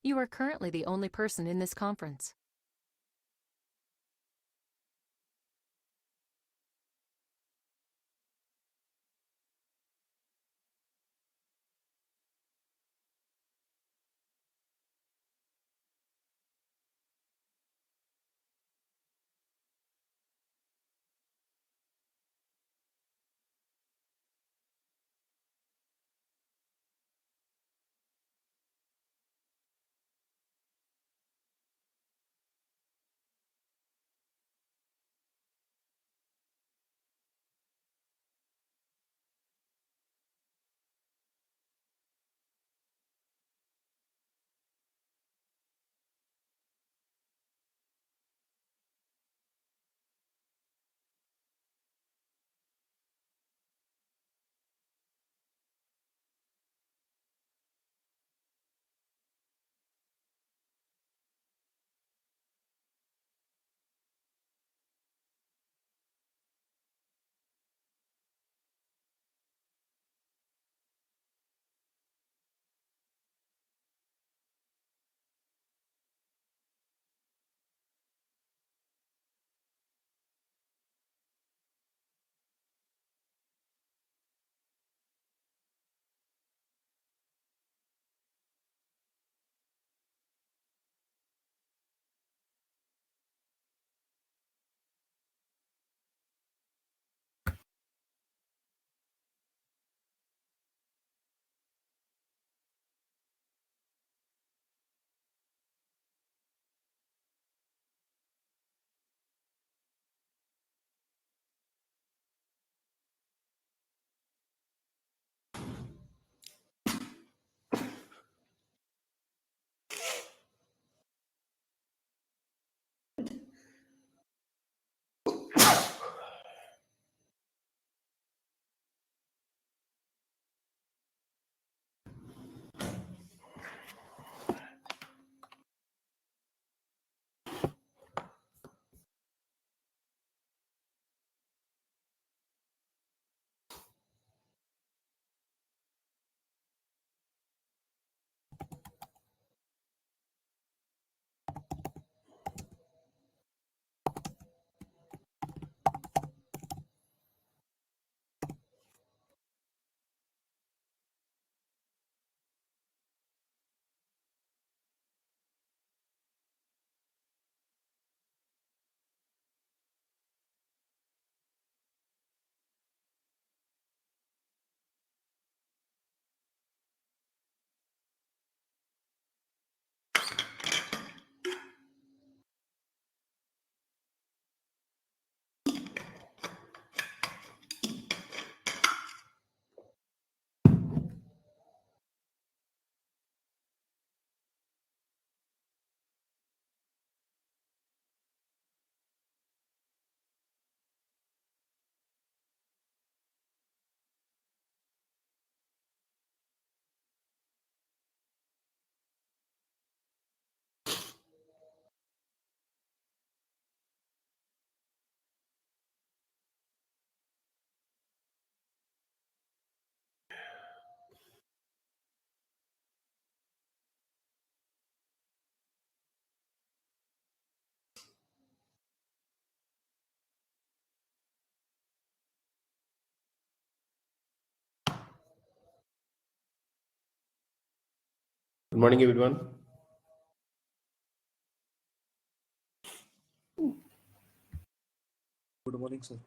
You are currently the only person in this conference. Good morning, everyone. Good morning sir.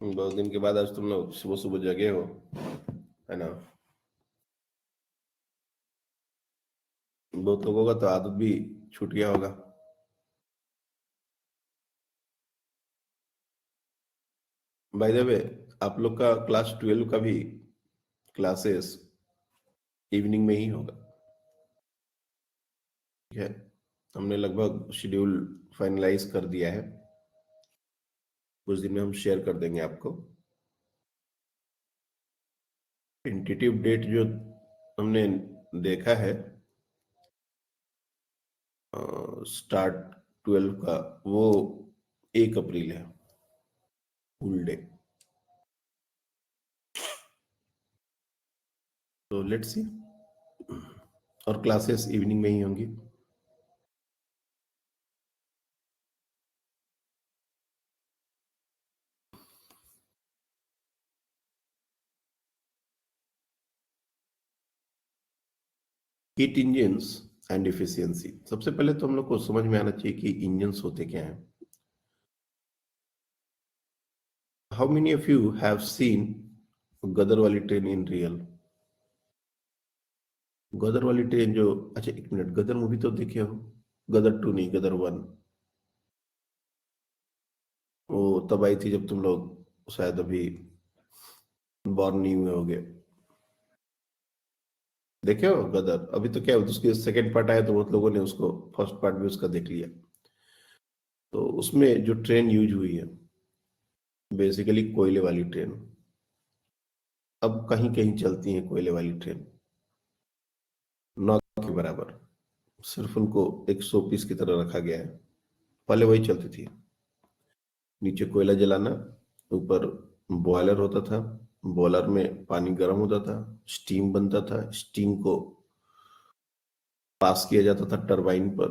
बहुत दिन के बाद आज तुम लोग सुबह सुबह जगे हो, है ना। बहुत लोगों का तो आदत भी छूट गया होगा। बाय द वे, आप लोग का क्लास 12 का भी क्लासेस इवनिंग में ही होगा, ठीक है। हमने लगभग शेड्यूल फाइनलाइज कर दिया है, कुछ दिन में हम शेयर कर देंगे आपको। टेंटेटिव डेट जो हमने देखा है स्टार्ट 12 का, वो 1 अप्रैल है, फुल डे। तो लेट्स सी और क्लासेस इवनिंग में ही होंगी। Heat engines and efficiency. सबसे पहले तो हम लोग को समझ में आना चाहिए कि इंजन्स होते क्या हैं। How many of you have seen Gadar वाली ट्रेन इन रियल? गदर वाली ट्रेन जो, अच्छा एक मिनट, गदर मूवी तो देखे हो? गदर टू नहीं, गदर वन। वो तब आई थी जब तुम लोग शायद अभी बॉर्न नहीं हुए होगे। देखे हो गदर? अभी तो क्या, उसके सेकंड पार्ट आया तो बहुत लोगों ने उसको फर्स्ट पार्ट भी उसका देख लिया। तो उसमें जो ट्रेन यूज हुई है बेसिकली कोयले वाली ट्रेन। अब कहीं कहीं चलती है कोयले वाली ट्रेन, नौ के बराबर। सिर्फ उनको एक शो पीस की तरह रखा गया है। पहले वही चलती थी, नीचे कोयला जलाना, ऊपर बॉयलर होता था, बॉयलर में पानी गर्म होता था, स्टीम बनता था, स्टीम को पास किया जाता था टरबाइन पर,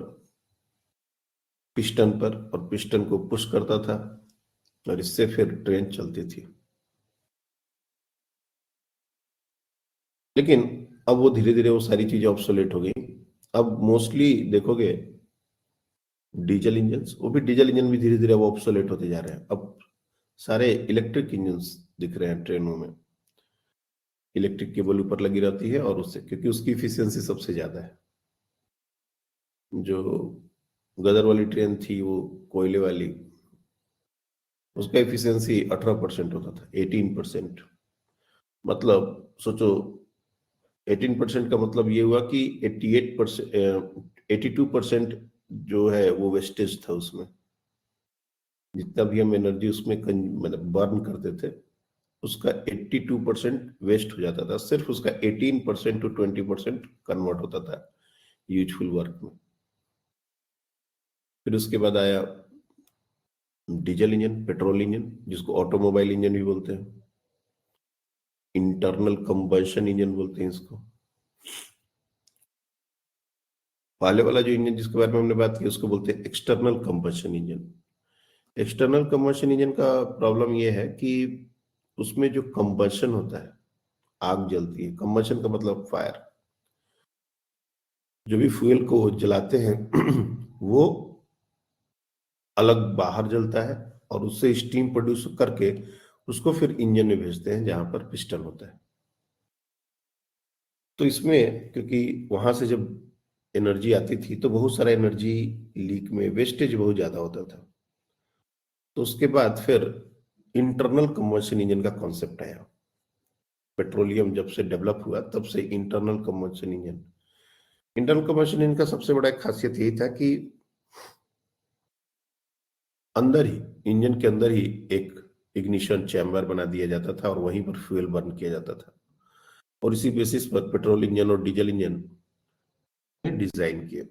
पिस्टन पर, और पिस्टन को पुश करता था और इससे फिर ट्रेन चलती थी। लेकिन अब वो धीरे धीरे वो सारी चीजें ऑब्सोलेट हो गई। अब मोस्टली देखोगे डीजल इंजन, वो भी डीजल इंजन भी धीरे धीरे वो ऑब्सोलेट होते जा रहे हैं। अब सारे इलेक्ट्रिक इंजन दिख रहे हैं ट्रेनों में। इलेक्ट्रिक केबल ऊपर लगी रहती है और उससे, क्योंकि उसकी इफिशियंसी सबसे ज्यादा है। जो गदर वाली ट्रेन थी वो कोयले वाली, उसका इफिशियंसी 18% होता था, 18%। मतलब सोचो, 18% का मतलब ये हुआ कि 88%, 82% जो है वो वेस्टेज था उसमें। जितना भी हम एनर्जी उसमें मतलब बर्न करते थे, उसका 82% वेस्ट हो जाता था। सिर्फ उसका 18% टू 20% कन्वर्ट होता था यूजफुल वर्क में। फिर उसके बाद आया डीजल इंजन, पेट्रोल इंजन, जिसको ऑटोमोबाइल इंजन भी बोलते हैं, इंटरनल कंबशन इंजन बोलते हैं इसको। पहले वाला जो इंजन जिसके बारे में हमने बात की उसको बोलते हैं external combustion engine. External combustion engine का प्रॉब्लम यह है कि उसमें जो कंबशन होता है, आग जलती है, कंबशन का मतलब फायर, जो भी फ्यूल को जलाते हैं वो अलग बाहर जलता है और उससे स्टीम प्रोड्यूस करके उसको फिर इंजन में भेजते हैं जहां पर पिस्टन होता है। तो इसमें क्योंकि वहां से जब एनर्जी आती थी तो बहुत सारा एनर्जी लीक में वेस्टेज बहुत ज्यादा होता था। तो उसके बाद फिर इंटरनल कंबशन इंजन का कॉन्सेप्ट आया। पेट्रोलियम जब से डेवलप हुआ तब से internal combustion engine. Internal combustion engine का सबसे बड़ा एक खासियत यही था कि अंदर ही, इंजन के अंदर ही एक इग्निशन चैम्बर बना दिया जाता था और वहीं पर फ्यूल बर्न किया जाता था। और इसी बेसिस पर पेट्रोल इंजन और डीजल इंजन डिजाइन किए।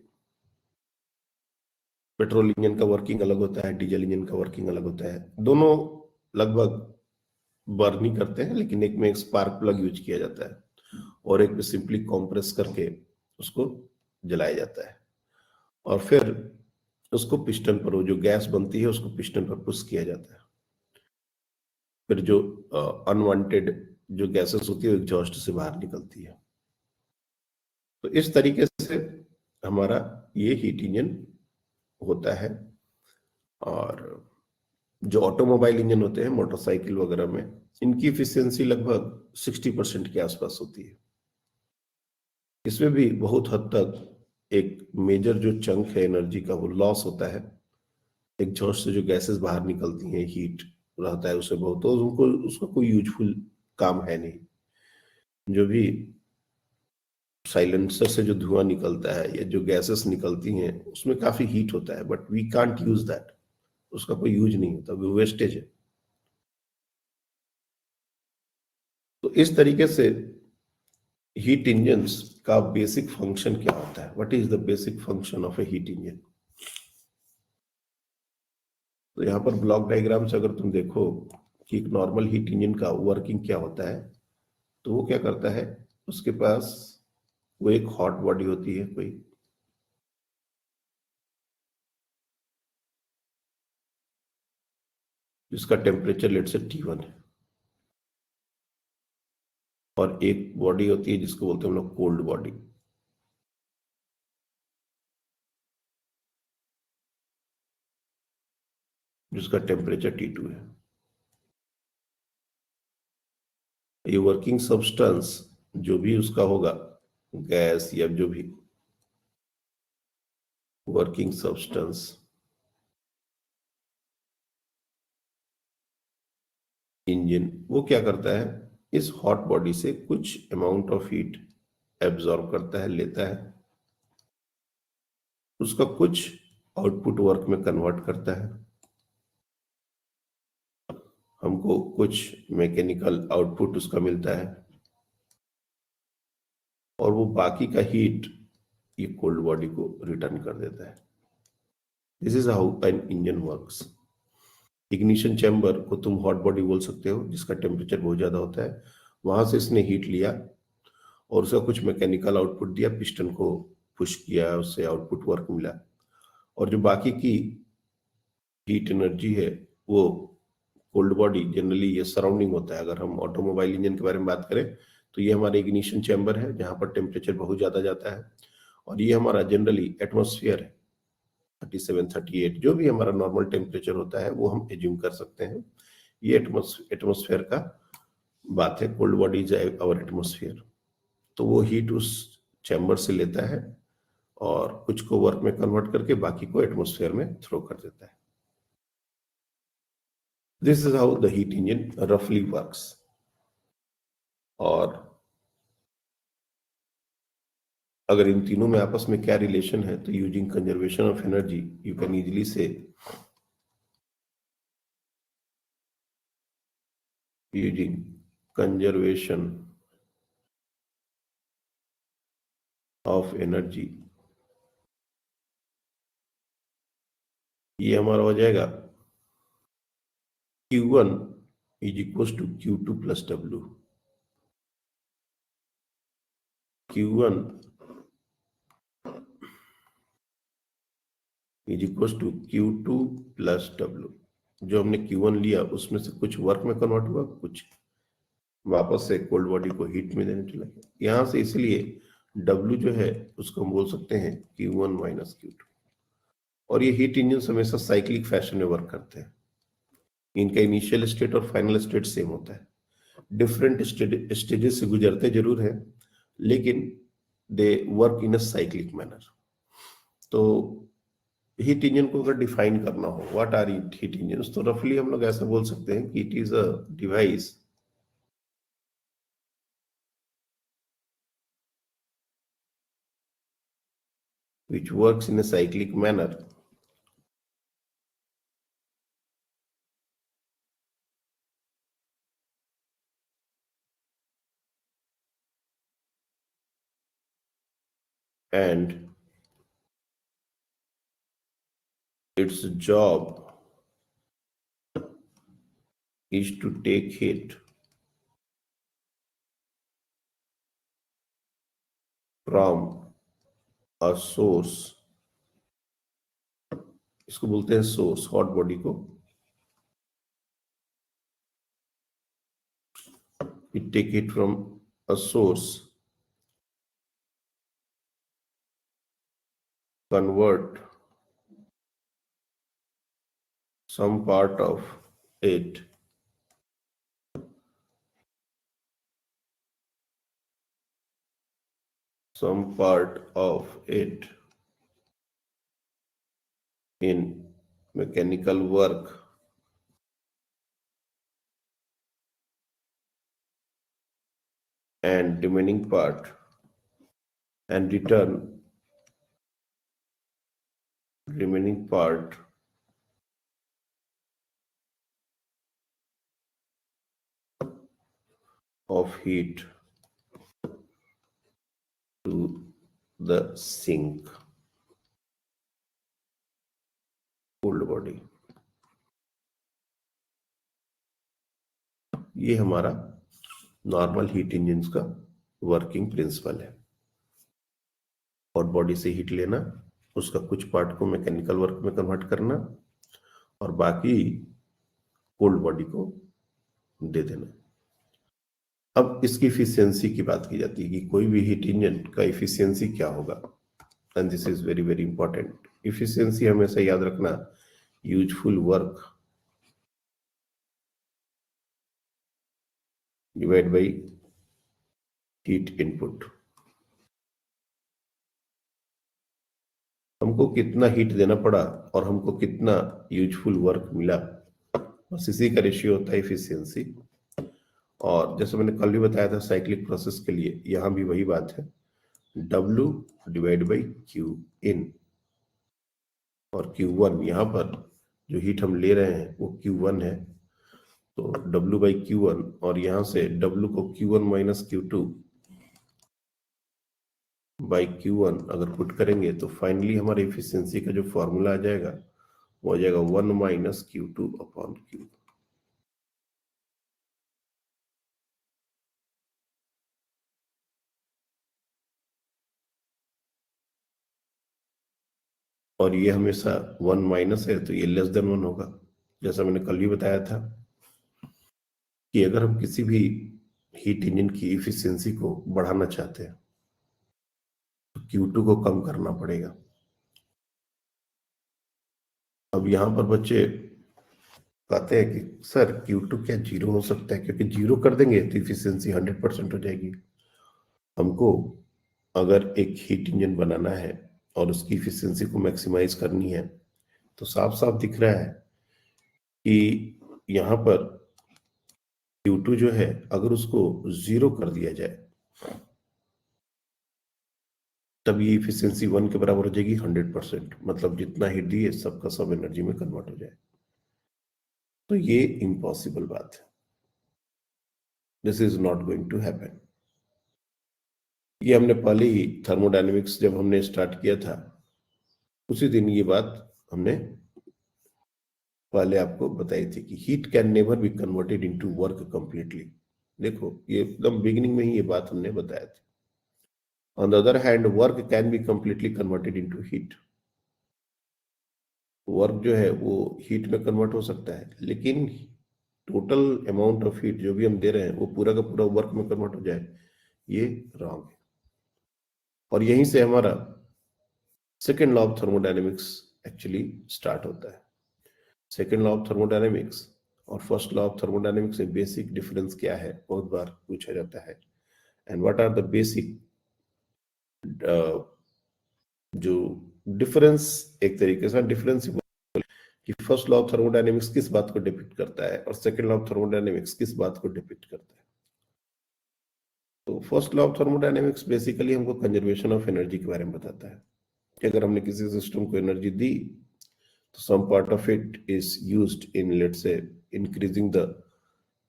पेट्रोल इंजन का वर्किंग अलग होता है, डीजल इंजन का वर्किंग अलग होता है। दोनों लगभग बर्न ही करते हैं, लेकिन एक में एक स्पार्क प्लग यूज किया जाता है और एक में सिंपली कॉम्प्रेस करके उसको जलाया जाता है। और फिर उसको पिस्टन पर, वो जो गैस बनती है उसको पिस्टन पर पुश किया जाता है। फिर जो अनवांटेड जो गैसेस होती है एग्जॉस्ट से बाहर निकलती है। तो इस तरीके से हमारा ये हीट इंजन होता है। और जो ऑटोमोबाइल इंजन होते हैं मोटरसाइकिल वगैरह में, इनकी इफिशियंसी लगभग 60% के आसपास होती है। इसमें भी बहुत हद तक एक मेजर जो चंक है एनर्जी का वो लॉस होता है। एग्जॉस्ट से जो गैसेस बाहर निकलती हैं, हीट रहता है उससे बहुत, तो उनको उसका कोई यूजफुल काम है नहीं। जो भी साइलेंसर से जो धुआं निकलता है या जो गैसेस निकलती हैं उसमें काफी हीट होता है, but we can't use that. उसका कोई यूज नहीं होता, वो वेस्टेज है। तो इस तरीके से हीट इंजन्स का बेसिक फंक्शन क्या होता है? What is the basic function of A heat engine? तो यहाँ पर ब्लॉक डायग्राम से अगर तुम देखो कि एक नॉर्मल हीट इंजन का वर्किंग क्या होता है, तो वो क्या करता है, उसके पास वो एक हॉट बॉडी होती है कोई, जिसका टेम्परेचर लेट से T1 है, और एक बॉडी होती है जिसको बोलते हैं हम लोग कोल्ड बॉडी, जिसका टेम्परेचर T2 है। ये वर्किंग सब्सटेंस जो भी उसका होगा, गैस या जो भी वर्किंग सब्सटेंस, इंजन, वो क्या करता है, इस हॉट बॉडी से कुछ अमाउंट ऑफ हीट एब्जॉर्ब करता है, लेता है, उसका कुछ आउटपुट वर्क में कन्वर्ट करता है, हमको कुछ मैकेनिकल आउटपुट उसका मिलता है, और वो बाकी का हीट ये कोल्ड बॉडी को रिटर्न कर देता है। This is how an engine works. Ignition chamber को तुम हॉट बॉडी बोल सकते हो, जिसका टेम्परेचर बहुत ज्यादा होता है, वहां से इसने हीट लिया और उसका कुछ मैकेनिकल आउटपुट दिया, पिस्टन को पुश किया, उससे आउटपुट वर्क मिला, और जो बाकी की हीट एनर्जी है वो कोल्ड बॉडी, जनरली ये सराउंडिंग होता है। अगर हम ऑटोमोबाइल इंजन के बारे में बात करें तो ये हमारा इग्निशन चैम्बर है, जहां पर टेम्परेचर बहुत ज्यादा जाता है, और ये हमारा जनरली एटमॉस्फेयर है, 37-38, जो भी हमारा नॉर्मल टेम्परेचर होता है वो हम एज्यूम कर सकते हैं। ये एटमॉस्फेयर का बात है, cold body is our atmosphere. तो वो हीट उस चैम्बर से लेता है और कुछ को वर्क में कन्वर्ट करके बाकी को एटमॉस्फेयर में थ्रो कर देता है। This is how the heat engine रफली वर्क्स। और अगर इन तीनों में आपस में क्या रिलेशन है, तो using conservation of energy you can easily से using conservation of energy, ये हमारा हो जाएगा Q1 is equals to Q2 plus W। Q1 is equals to Q2 plus W। जो हमने Q1 लिया उसमें से कुछ वर्क में कन्वर्ट हुआ, कुछ वापस से कोल्ड बॉडी को हीट में देने चला गया। यहां से इसलिए W जो है उसको हम बोल सकते हैं Q1 माइनस Q2। और ये हीट इंजन हमेशा साइक्लिक फैशन में वर्क करते हैं, इनका इनिशियल स्टेट और फाइनल स्टेट सेम होता है, डिफरेंट स्टेजेस से गुजरते जरूर है, लेकिन they work in a cyclic manner. तो हीट इंजन को अगर डिफाइन करना हो, व्हाट आर हीट इंजन, तो रफली हम लोग ऐसा बोल सकते हैं कि it is a device which works in a cyclic manner and its job is to take heat from a source, इसको बोलते हैं सोर्स, हॉट बॉडी को, it take it from a source, convert some part of it in mechanical work and remaining part and return remaining part of heat to the sink, cold body। ये हमारा normal heat engine का working principle है। Hot body से heat लेना, उसका कुछ part को mechanical work में कन्वर्ट करना और बाकी कोल्ड बॉडी को दे देना। अब इसकी इफिशियंसी की बात की जाती है कि कोई भी हीट इंजन का इफिशियंसी क्या होगा, and this is very very important. Efficiency हमेशा याद रखना, useful work divide by heat input. हमको कितना हीट देना पड़ा और हमको कितना यूजफुल वर्क मिला, बस इसी का रेशियो होता है इफिशियंसी। और जैसे मैंने कल भी बताया था साइक्लिक प्रोसेस के लिए, यहां भी वही बात है, W डिवाइड बाई क्यू इन। और Q1 यहाँ पर जो हीट हम ले रहे हैं वो Q1 है, तो W बाई Q1, और यहां से W को Q1 minus Q2 by Q1 अगर पुट करेंगे तो फाइनली हमारे इफिशियंसी का जो फॉर्मूला आ जाएगा वो आ जाएगा 1 माइनस Q2 अपॉन Q। और ये हमेशा 1 माइनस है तो ये लेस देन 1 होगा। जैसा मैंने कल भी बताया था कि अगर हम किसी भी हीट इंजन की इफिशियंसी को बढ़ाना चाहते हैं तो Q2 को कम करना पड़ेगा। अब यहां पर बच्चे कहते हैं कि सर Q2 क्या जीरो हो सकता है, क्योंकि जीरो कर देंगे तो इफिशियंसी 100% हो जाएगी। हमको अगर एक हीट इंजन बनाना है और उसकी इफिशियंसी को मैक्सिमाइज करनी है तो साफ साफ दिख रहा है कि यहाँ पर Q2 जो है अगर उसको जीरो कर दिया जाए तब ये इफिशियंसी 1 के बराबर हो जाएगी 100%, मतलब जितना हीट दिए सबका सब एनर्जी में कन्वर्ट हो जाए। तो ये इम्पॉसिबल बात है, this is not going to happen. ये हमने पहले ही थर्मोडायनेमिक्स जब हमने स्टार्ट किया था उसी दिन ये बात हमने पहले आपको बताई थी कि heat can never be converted into work completely. देखो ये एकदम बिगिनिंग में ही ये बात हमने बताया थी। On the other hand work can be completely converted into heat. Work जो है वो हीट में कन्वर्ट हो सकता है, लेकिन टोटल अमाउंट ऑफ हीट जो भी हम दे रहे हैं वो पूरा का पूरा वर्क में कन्वर्ट हो जाए, ये रॉन्ग है। और यहीं से हमारा second law of thermodynamics actually start होता है। सेकेंड लॉ ऑफ थर्मोडायनेमिक्स और फर्स्ट लॉ ऑफ थर्मोडायनेमिक्स में बेसिक डिफरेंस क्या है बहुत बार पूछा जाता है, and what are the basic जो डिफरेंस, एक तरीके से डिफरेंस कि फर्स्ट लॉ ऑफ थर्मोडायनेमिक्स किस बात को डिपिक्ट करता है और सेकेंड लॉ ऑफ थर्मोडायनेमिक्स किस बात को डिपिक्ट करता है। तो first law of thermodynamics basically हमको कंजर्वेशन ऑफ एनर्जी के बारे में बताता है कि अगर हमने किसी सिस्टम को एनर्जी दी तो some part of it is used in, let's say, increasing the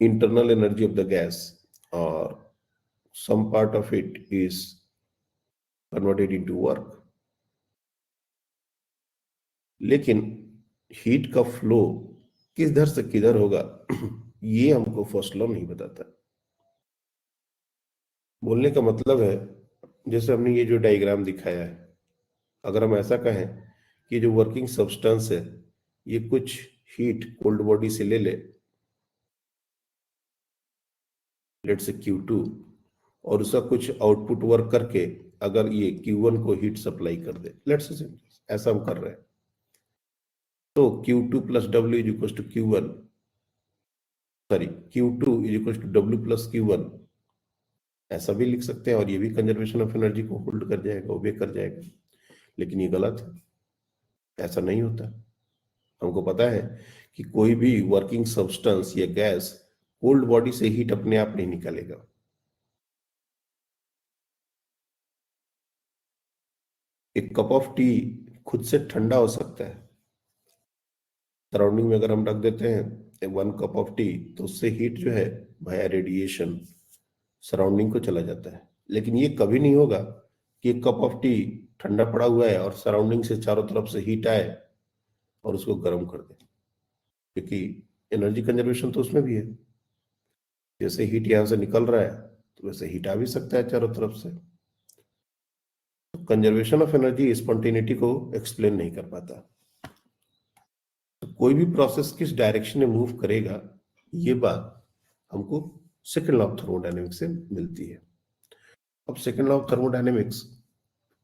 internal energy of the gas, or some part of it is converted into work. लेकिन हीट का फ्लो किधर से किधर होगा ये हमको फर्स्ट लॉ नहीं बताता। बोलने का मतलब है जैसे हमने ये जो डायग्राम दिखाया है, अगर हम ऐसा कहें कि जो वर्किंग सब्सटेंस है ये कुछ हीट कोल्ड बॉडी से ले ले, लेट्स से Q2, और उसका कुछ आउटपुट वर्क करके अगर ये Q1 को हीट सप्लाई कर दे, लेट्स से ऐसा हम कर रहे हैं, तो Q2 plus W is equal to Q1, sorry Q2 is equal to W plus Q1, ऐसा भी लिख सकते हैं और ये भी कंजर्वेशन ऑफ एनर्जी को होल्ड कर जाएगा, ओबे कर जाएगा। लेकिन ये गलत है, ऐसा नहीं होता। हमको पता है कि कोई भी वर्किंग सब्सटेंस या गैस कोल्ड बॉडी से हीट अपने आप नहीं निकालेगा। एक कप ऑफ टी खुद से ठंडा हो सकता है, सराउंडिंग में अगर हम रख देते हैं 1 कप ऑफ टी तो उससे हीट जो है वाया रेडिएशन सराउंडिंग को चला जाता है। लेकिन ये कभी नहीं होगा कि एक कप ऑफ टी ठंडा पड़ा हुआ है और सराउंडिंग से चारों तरफ से हीट आए और उसको गर्म कर दे, क्योंकि एनर्जी कंजर्वेशन तो उसमें भी है। जैसे हीट यहां से निकल रहा है तो वैसे हीट आ भी सकता है चारों तरफ से। तो कंजर्वेशन ऑफ एनर्जी स्पॉन्टेनिटी को एक्सप्लेन नहीं कर पाता। तो कोई भी प्रोसेस किस डायरेक्शन में मूव करेगा, ये बात हमको सेकंड लॉ ऑफ थर्मोडायनेमिक्स से मिलती है। अब second law of thermodynamics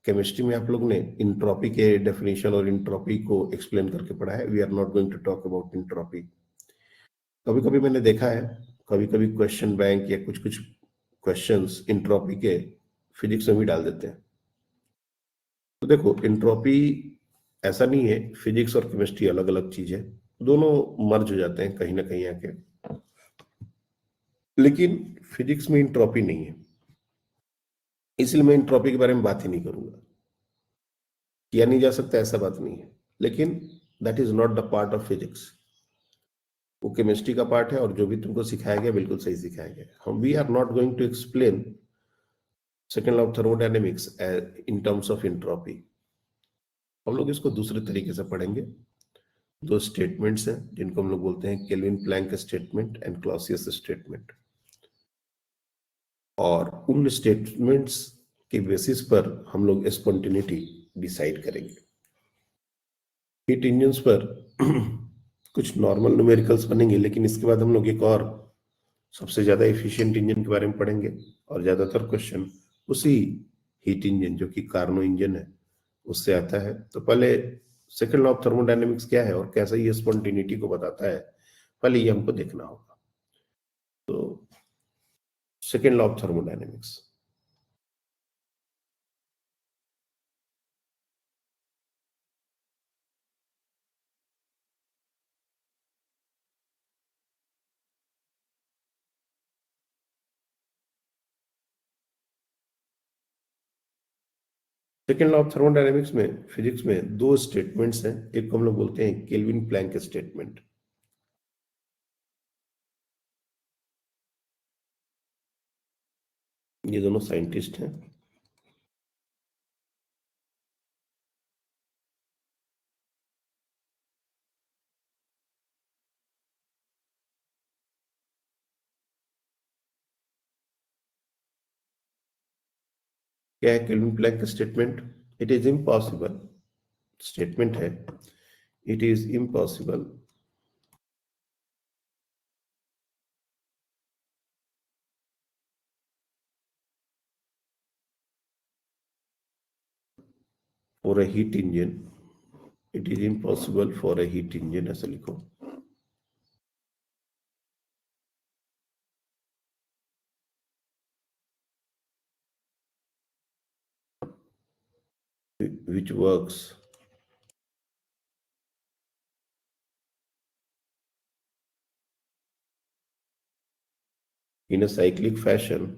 chemistry में आप लोग ने इंट्रोपी के डेफिनेशन और इंट्रोपी को एक्सप्लेन करके पढ़ा है। We are not going to talk about entropy. कभी कभी मैंने देखा है, कभी कभी क्वेश्चन बैंक या कुछ कुछ क्वेश्चंस इंट्रोपी के फिजिक्स में भी डाल देते हैं। तो देखो, इंट्रोपी ऐसा नहीं है फिजिक्स और केमिस्ट्री अलग अलग चीज है, दोनों मर्ज हो जाते हैं कहीं ना कहीं आके। लेकिन फिजिक्स में इंट्रोपी नहीं है, इसलिए मैं इंट्रोपी के बारे में बात ही नहीं करूंगा। किया नहीं जा सकता ऐसा बात नहीं है, लेकिन that is not the part of physics. वो केमिस्ट्री का पार्ट है, और जो भी तुमको सिखाया गया बिल्कुल सही सिखाया गया। हम we are not going to explain second law of thermodynamics in terms of entropy. हम लोग इसको दूसरे तरीके से पढ़ेंगे। दो स्टेटमेंट्स हैं जिनको हम लोग बोलते हैं Kelvin Planck statement and Clausius statement, और उन स्टेटमेंट्स के बेसिस पर हम लोग स्पॉन्टेनिटी डिसाइड करेंगे। हीट इंजन्स पर कुछ नॉर्मल न्यूमेरिकल्स बनेंगे, लेकिन इसके बाद हम लोग एक और सबसे ज्यादा एफिशिएंट इंजन के बारे में पढ़ेंगे, और ज्यादातर क्वेश्चन उसी हीट इंजन जो कि कार्नो इंजन है उससे आता है। तो पहले सेकंड लॉ ऑफ थर्मोडायनेमिक्स क्या है और कैसे ये स्पॉन्टेनिटी को बताता है, पहले ये हमको देखना होगा। तो second law of thermodynamics, second law of thermodynamics में फिजिक्स में दो स्टेटमेंट्स हैं। एक को हम लोग बोलते हैं केल्विन प्लैंक स्टेटमेंट। ये दोनों साइंटिस्ट हैं। क्या है Kelvin Planck statement? It is impossible, statement है, it is impossible for a heat engine, it is impossible for a heat engine, ऐसा लिखो, which works in a cyclic fashion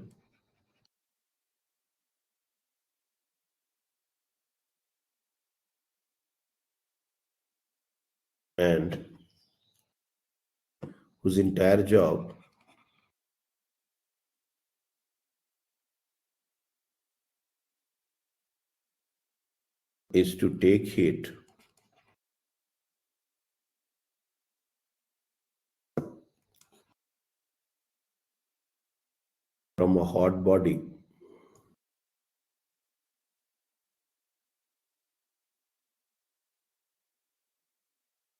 and whose entire job is to take heat from a hot body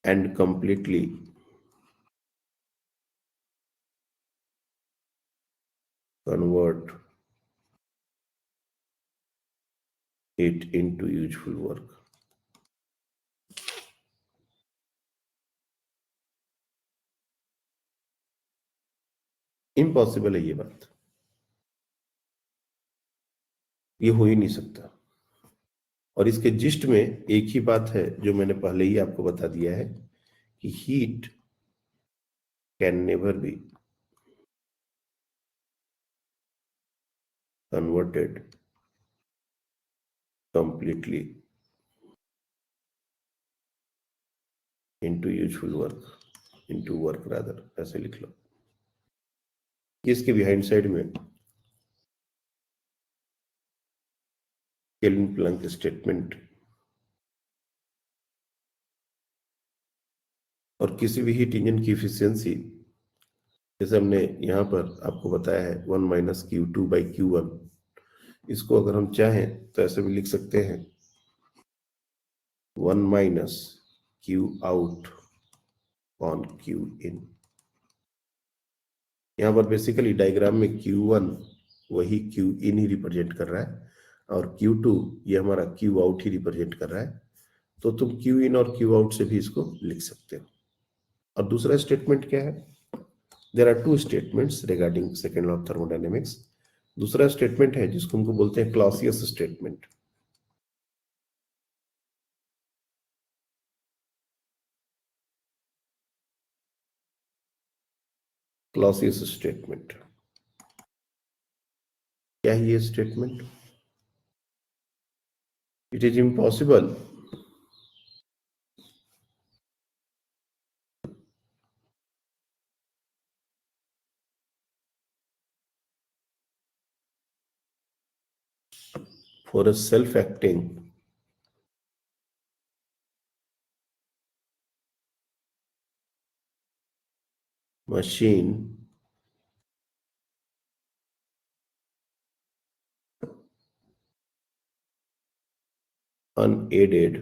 and completely convert it into useful work. Impossible है ये बात, ये हो ही नहीं सकता। और इसके जिस्ट में एक ही बात है जो मैंने पहले ही आपको बता दिया है कि heat can never be converted completely into useful work, into work rather, ऐसे लिख लो। इसके बिहाइंड साइड में केल्विन प्लैंक स्टेटमेंट, और किसी भी हीट इंजन की इफिशियंसी जैसे हमने यहां पर आपको बताया है 1 - Q2/Q1, इसको अगर हम चाहें तो ऐसे भी लिख सकते हैं 1 minus Q out on Q in. यहाँ पर बेसिकली डायग्राम में Q1 वही Q इन ही रिप्रेजेंट कर रहा है और Q2 ये हमारा Q आउट ही रिप्रेजेंट कर रहा है। तो तुम Q इन और Q आउट से भी इसको लिख सकते हो। और दूसरा स्टेटमेंट क्या है? There are two statements regarding second law of thermodynamics. दूसरा स्टेटमेंट है जिसको हमको बोलते हैं क्लॉसियस स्टेटमेंट। क्लॉसियस स्टेटमेंट क्या है? ये statement it is impossible for a self acting machine unaided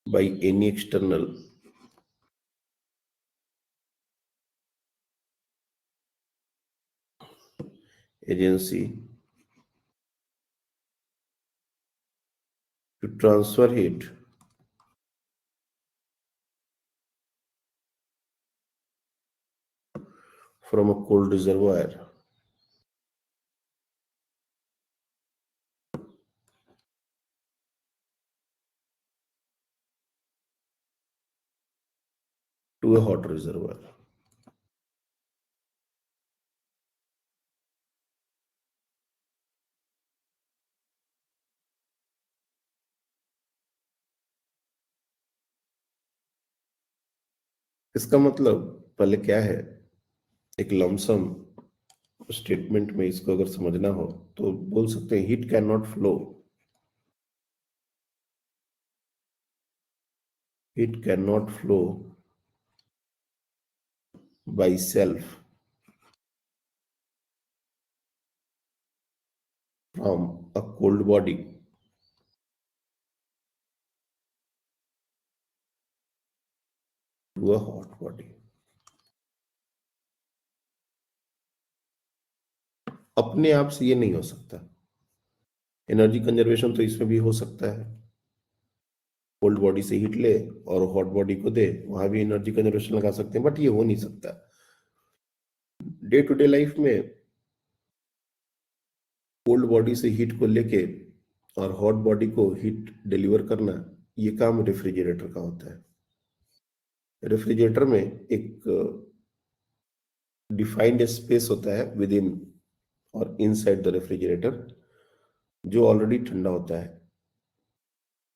by any external agency to transfer heat from a cold reservoir to a hot reservoir। इसका मतलब पहले क्या है, एक लमसम स्टेटमेंट में इसको अगर समझना हो तो बोल सकते हैं heat cannot flow, heat cannot flow by self from a cold body to a hot body. अपने आप से ये नहीं हो सकता। एनर्जी कंजर्वेशन तो इसमें भी हो सकता है, कोल्ड बॉडी से हीट ले और हॉट बॉडी को दे, वहां भी एनर्जी कंजर्वेशन लगा सकते हैं, बट ये हो नहीं सकता। डे टू डे लाइफ में कोल्ड बॉडी से हीट को लेके और हॉट बॉडी को हीट डिलीवर करना, ये काम रेफ्रिजरेटर का होता है। रेफ्रिजरेटर में एक डिफाइंड स्पेस होता है विद इन और इनसाइड द रेफ्रिजरेटर, जो ऑलरेडी ठंडा होता है,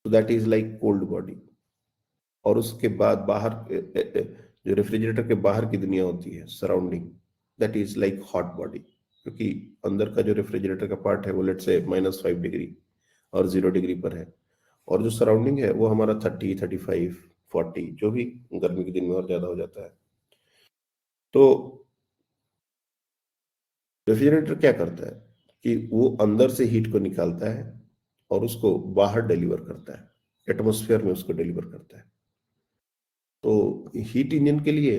तो that is like cold body. और उसके बाद बाहर जो रेफ्रिजरेटर के बाहर की दुनिया होती है surrounding, that is like hot body, क्योंकि अंदर का जो रेफ्रिजरेटर का पार्ट है वो लेट से -5 डिग्री और 0 डिग्री पर है, और जो सराउंडिंग है वो हमारा 30, 35, 40, जो भी गर्मी के दिन में और ज्यादा हो जाता है। तो रेफ्रिजरेटर क्या करता है कि वो अंदर से हीट को निकालता है और उसको बाहर डिलीवर करता है, एटमॉस्फेयर में उसको डिलीवर करता है। तो हीट इंजन के लिए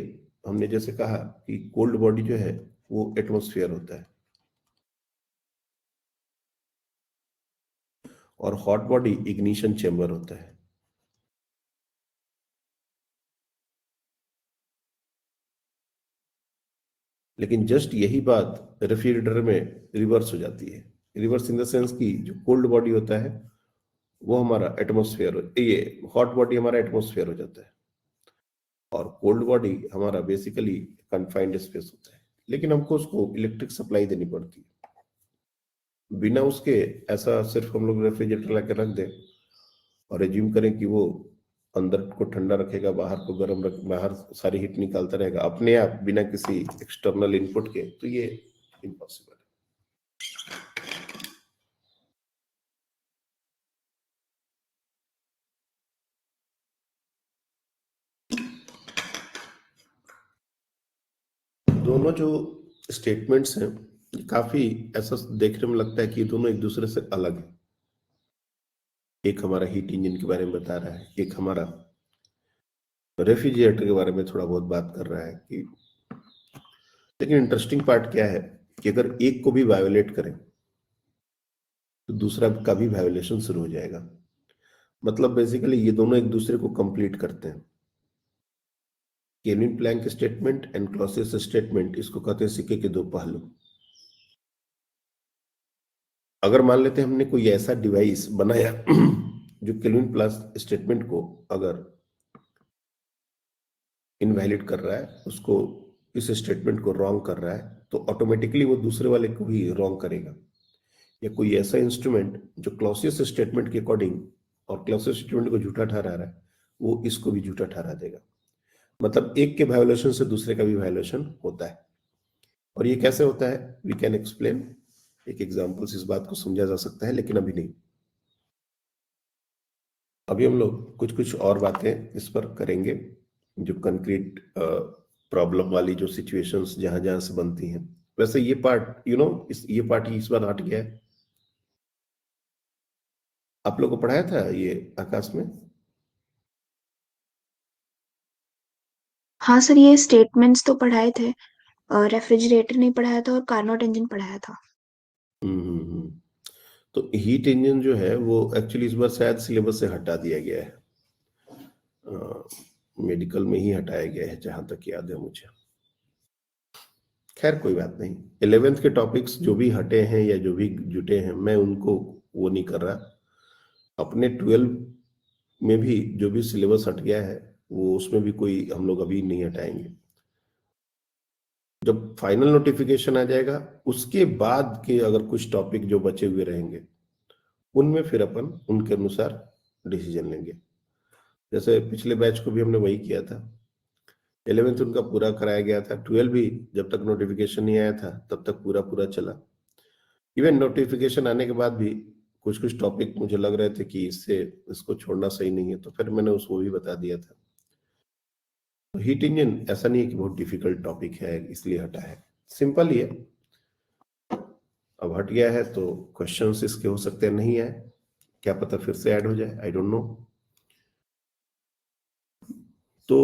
हमने जैसे कहा कि कोल्ड बॉडी जो है वो एटमॉस्फेयर होता है और हॉट बॉडी इग्निशन चेंबर होता है। लेकिन जस्ट यही बात रेफ्रिजरेटर में रिवर्स हो जाती है। रिवर्स इन द सेंस कि जो कोल्ड बॉडी होता है वो हमारा एटमॉस्फेयर, ये हॉट बॉडी हमारा एटमॉस्फेयर हो जाता है और कोल्ड बॉडी हमारा बेसिकली कन्फाइंड स्पेस होता है। लेकिन हमको उसको इलेक्ट्रिक सप्लाई देनी पड़ती है। बिना उसके ऐसा सिर्फ हम लोग रेफ्रिजरेटर लाके रख दें और एज्यूम करें कि वो अंदर को ठंडा रखेगा, बाहर को गर्म रख, बाहर सारी हीट निकालता रहेगा अपने आप बिना किसी एक्सटर्नल इनपुट के, तो ये इम्पॉसिबल है। दोनों जो स्टेटमेंट्स हैं काफी ऐसा देखने में लगता है कि ये दोनों एक दूसरे से अलग है। एक हमारा हीट इंजन के बारे में बता रहा है, एक हमारा रेफ्रिजरेटर के बारे में थोड़ा बहुत बात कर रहा है कि, लेकिन इंटरेस्टिंग पार्ट क्या है कि अगर एक को भी वायोलेट करें तो दूसरा का भी वायोलेशन शुरू हो जाएगा। मतलब बेसिकली ये दोनों एक दूसरे को कंप्लीट करते हैं। Kelvin Planck statement and Clausius statement, इसको कहते हैं सिक्के के दो पहलू। अगर मान लेते हैं हमने कोई ऐसा डिवाइस बनाया जो केल्विन प्लस स्टेटमेंट को अगर इनवैलिड कर रहा है, उसको इस स्टेटमेंट को रॉन्ग कर रहा है, तो ऑटोमेटिकली वो दूसरे वाले को भी रॉन्ग करेगा। या कोई ऐसा इंस्ट्रूमेंट जो क्लॉसियस स्टेटमेंट के अकॉर्डिंग और क्लॉसियस स्टेटमेंट को झूठा ठहरा रहा है, वो इसको भी झूठा ठहरा देगा। मतलब एक के वायोलेशन से दूसरे का भी वायोलेशन होता है। और ये कैसे होता है, वी कैन एक्सप्लेन। एक एग्जांपल से इस बात को समझा जा सकता है, लेकिन अभी नहीं। अभी हम लोग कुछ कुछ और बातें इस पर करेंगे, जो कंक्रीट प्रॉब्लम वाली जो सिचुएशंस जहां जहां से बनती हैं। वैसे ये पार्ट ये पार्ट ही इस बार हट गया है। आप लोग को पढ़ाया था ये आकाश में? हाँ सर, ये स्टेटमेंट्स तो पढ़ाए थे। रेफ्रिजरेटर नहीं पढ़ाया था और कार्नोट इंजन पढ़ाया था। हम्म। तो हीट इंजन जो है वो एक्चुअली इस बार शायद सिलेबस से हटा दिया गया है। मेडिकल में ही हटाया गया है जहां तक याद है मुझे। खैर कोई बात नहीं। 11th के टॉपिक्स जो भी हटे हैं या जो भी जुटे हैं, मैं उनको वो नहीं कर रहा। अपने 12 में भी जो भी सिलेबस हट गया है, वो उसमें भी कोई हम लोग अभी नहीं हटाएंगे। जब फाइनल नोटिफिकेशन आ जाएगा उसके बाद के अगर कुछ टॉपिक जो बचे हुए रहेंगे, उनमें फिर अपन उनके अनुसार डिसीजन लेंगे। जैसे पिछले बैच को भी हमने वही किया था। 11th उनका पूरा कराया गया था, 12 भी जब तक नोटिफिकेशन नहीं आया था तब तक पूरा पूरा चला। इवन नोटिफिकेशन आने के बाद भी कुछ कुछ टॉपिक मुझे लग रहे थे कि इसको छोड़ना सही नहीं है, तो फिर मैंने उसको भी बता दिया था। तो हीट इंजन ऐसा नहीं है कि बहुत डिफिकल्ट टॉपिक है इसलिए हटा है, सिंपल ही है। अब हट गया है तो क्वेश्चंस इसके हो सकते हैं नहीं आए, क्या पता फिर से ऐड हो जाए, आई डोंट नो। तो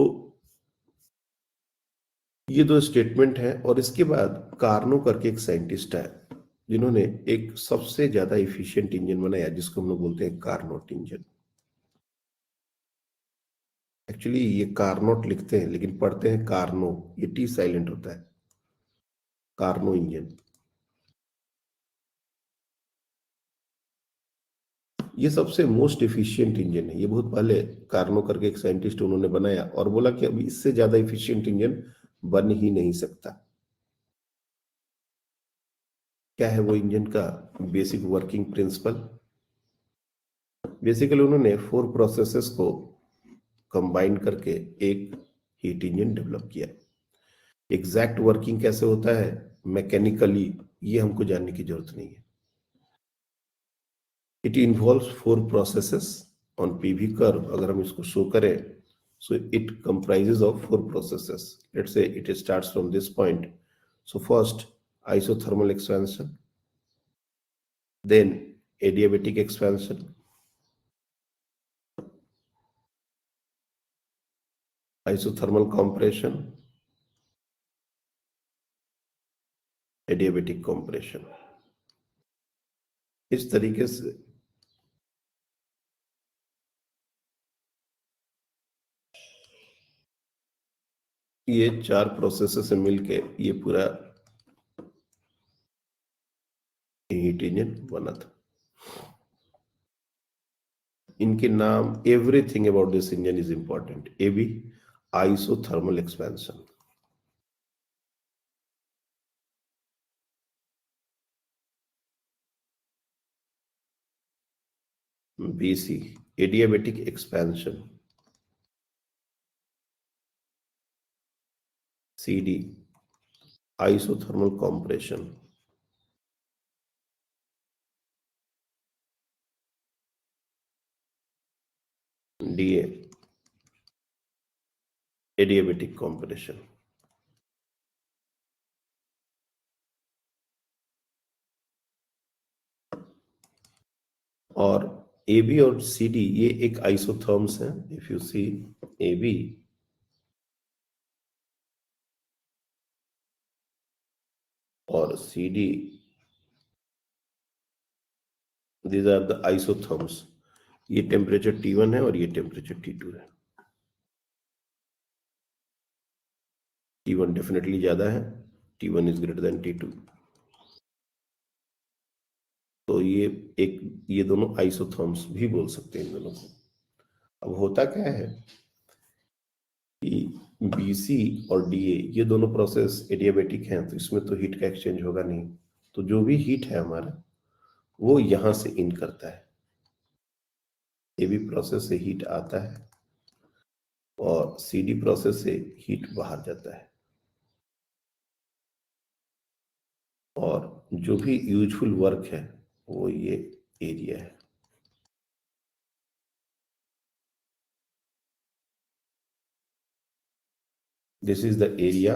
ये दो स्टेटमेंट है, और इसके बाद कार्नो करके एक साइंटिस्ट है जिन्होंने एक सबसे ज्यादा इफिशिएंट इंजन बनाया, जिसको हम लोग बोलते हैं कार्नोट इंजन। एक्चुअली ये कार्नोट लिखते हैं लेकिन पढ़ते हैं कार्नो, ये टी साइलेंट होता है। कार्नो इंजन, ये सबसे मोस्ट इफिशिएंट इंजन है। ये बहुत पहले कार्नो करके एक साइंटिस्ट उन्होंने बनाया और बोला कि अभी इससे ज्यादा इफिशिएंट इंजन बन ही नहीं सकता। क्या है वो इंजन का बेसिक वर्किंग प्रिंसिपल? बेसिकली उन्होंने 4 प्रोसेसेस को कंबाइन करके एक हीट इंजन डेवलप किया। एग्जैक्ट वर्किंग कैसे होता है मैकेनिकली, ये हमको जानने की जरूरत नहीं है। It involves 4 processes on PV curve. अगर हम इसको शो करें, so it comprises of 4 processes. Let's say it starts from this point. So first isothermal expansion, then adiabatic expansion, isothermal compression, adiabatic compression। इस तरीके से ये 4 प्रोसेसेस से मिलके ये पूरा हीट इंजन बना था। इनके नाम, everything about this engine is important. AB, isothermal expansion. BC, adiabatic expansion. CD, isothermal compression. DA, adiabatic compression. और ए बी और सी डी ये एक आइसोथर्म्स हैं. If you see A B और C D, these are the isotherms. ये temperature T1 है और ये टेम्परेचर T2 है. T1 डेफिनेटली ज्यादा है, T1 is greater than T2. तो ये दोनों आइसोथर्म्स भी बोल सकते हैं इन दोनों को. अब होता क्या है कि BC और DA ये दोनों प्रोसेस एडियाबेटिक हैं, तो इसमें तो हीट का एक्सचेंज होगा नहीं. तो जो भी हीट है हमारा वो यहां से इन करता है. AB प्रोसेस से हीट आता है और CD प्रोसेस से हीट बाहर जाता है. और जो भी यूजफुल वर्क है वो ये एरिया है. This is the area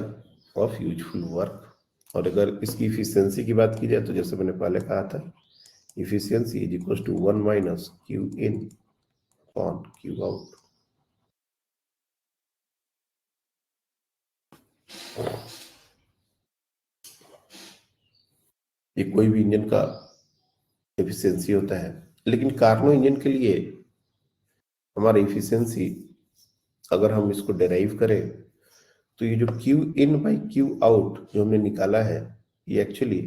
of useful work. और अगर इसकी इफिशियंसी की बात की जाए तो जैसे मैंने पहले कहा था, efficiency is equal to 1 minus Q in upon Q out. ये कोई भी इंजन का एफिशिएंसी होता है, लेकिन कार्नो इंजन के लिए हमारा एफिशिएंसी अगर हम इसको डेराइव करें तो ये जो Q in by Q out जो हमने निकाला है ये एक्चुअली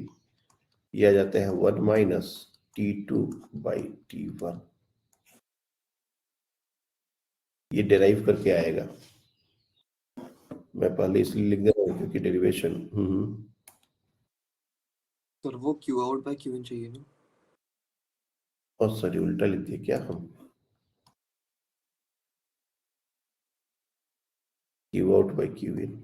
ये आ जाते हैं 1 माइनस T2 बाई T1. ये डेराइव करके आएगा. मैं पहले इसलिए लिख दे रहा हूँ क्योंकि डेरिवेशन. सर वो Q out by Q in चाहिए ना. और सॉरी उल्टा लिख दिया क्या हम. क्यू आउट बाई क्यू इन.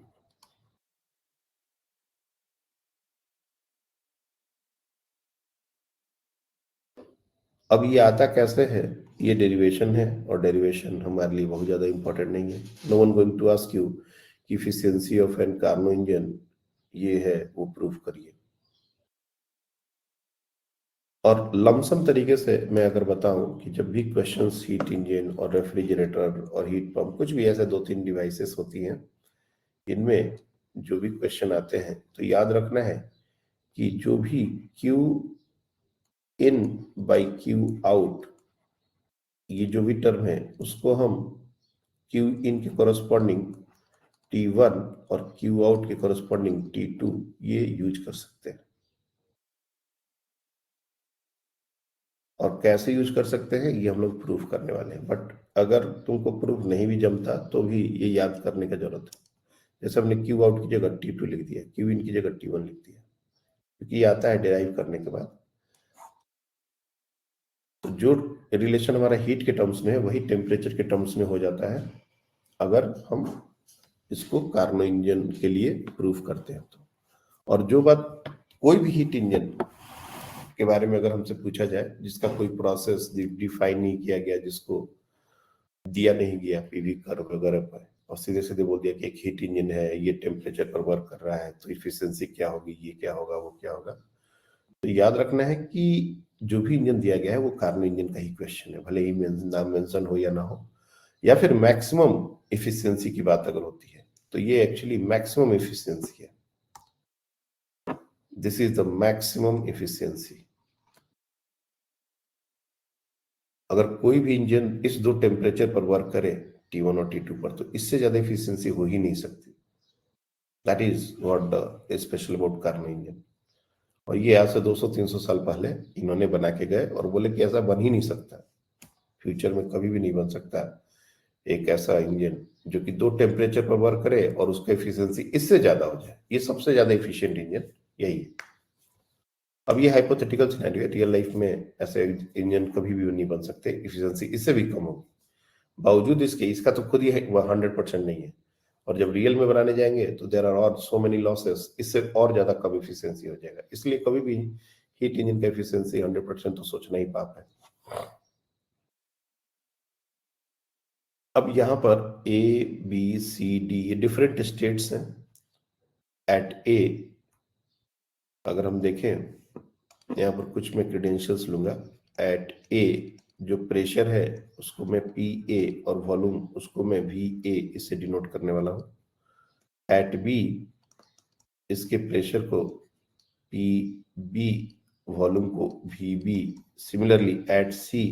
अब ये आता कैसे है, ये डेरिवेशन है और डेरिवेशन हमारे लिए बहुत ज्यादा इंपॉर्टेंट नहीं है. No one going to ask you कि efficiency of an Carnot engine ये है वो प्रूव करिए. और लमसम तरीके से मैं अगर बताऊं कि जब भी क्वेश्चंस हीट इंजन और रेफ्रिजरेटर और हीट पंप कुछ भी ऐसे 2-3 डिवाइसेस होती हैं, इनमें जो भी क्वेश्चन आते हैं तो याद रखना है कि जो भी Q in by Q out ये जो भी टर्म है उसको हम क्यू इन के कोरस्पॉन्डिंग T1 और क्यू आउट के कोरस्पॉन्डिंग T2 ये यूज कर सकते हैं. और कैसे यूज कर सकते हैं ये हम लोग प्रूफ करने वाले हैं. बट अगर तुमको प्रूफ नहीं भी जमता तो भी ये याद करने का जरूरत है. जैसे हमने क्यू आउट की जगह T2 लिख दिया, क्यू इन की जगह T1 लिख दिया, क्योंकि ये आता है डिराइव करने के बाद. तो जो रिलेशन हमारा हीट के टर्म्स में है वही टेम्परेचर के टर्म्स में हो जाता है अगर हम इसको कार्नो इंजन के लिए प्रूफ करते हैं तो. और जो बात कोई भी हीट इंजन के बारे में अगर हमसे पूछा जाए जिसका कोई प्रोसेस डिफाइन नहीं किया गया, जिसको दिया नहीं गया पीवी कर्व वगैरह पर, और सीधे सीधे बोल दिया कि एक हीट इंजन है, ये टेम्परेचर पर वर्क कर रहा है, तो इफिशियंसी क्या होगी, ये क्या होगा, वो क्या होगा, तो याद रखना है कि जो भी इंजन दिया गया है वो कार्नो इंजन का ही क्वेश्चन है, भले ही नाम मेंशन हो या ना हो. या फिर मैक्सिमम इफिशियंसी की बात अगर होती है तो ये एक्चुअली मैक्सिमम इफिशियंसी है. This is the maximum efficiency. अगर कोई भी इंजन इस दो टेम्परेचर पर वर्क करे T1 और T2 पर, तो इससे ज्यादा इफिशियंसी हो ही नहीं सकती. That is what the special about Carnot engine. और ये आज से 200-300 साल पहले इन्होंने बना के गए और बोले कि ऐसा बन ही नहीं सकता, फ्यूचर में कभी भी नहीं बन सकता एक ऐसा इंजन जो कि दो टेम्परेचर पर वर्क करे और उसका एफिशिएंसी इससे ज्यादा हो जाए. ये सबसे ज्यादा एफिशिएंट इंजन यही है. अब ये हाइपोथेटिकल सिनेरियो है, रियल लाइफ में ऐसे इंजन कभी भी नहीं बन सकते, एफिशिएंसी इससे भी कम होगी. बावजूद इसके इसका तो खुद ही 100% नहीं है, और जब रियल में बनाने जाएंगे तो देयर आर और सो मेनी लॉसेस, इससे और ज्यादा कम एफिशिएंसी हो जाएगा. इसलिए कभी भी हीट इंजन का एफिशिएंसी 100% तो सोचना ही पाप है. अब यहां पर A, B, C, D ये डिफरेंट स्टेट्स हैं. एट A अगर हम देखें, यहाँ पर कुछ मैं क्रेडेंशियल्स लूंगा. एट ए जो प्रेशर है उसको मैं पी ए और वॉल्यूम उसको मैं वी ए इससे डिनोट करने वाला हूं। एट बी इसके प्रेशर को पी बी, वॉल्यूम को V B. Similarly at C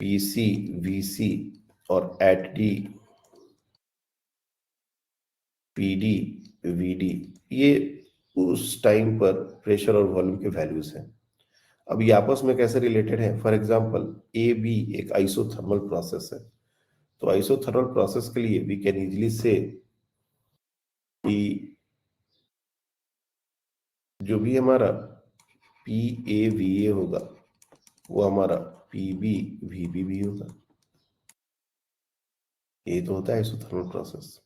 P C V C और at D P D V D. ये उस टाइम पर प्रेशर और वॉल्यूम के वैल्यूज हैं। अब ये आपस में कैसे रिलेटेड है? फॉर एग्जांपल ए बी एक आइसोथर्मल प्रोसेस है, तो आइसोथर्मल प्रोसेस के लिए वी कैन इजीली से कि जो भी हमारा पी ए वी ए होगा वो हमारा पी बी वी बी भी होगा। ये तो होता है आइसोथर्मल प्रोसेस।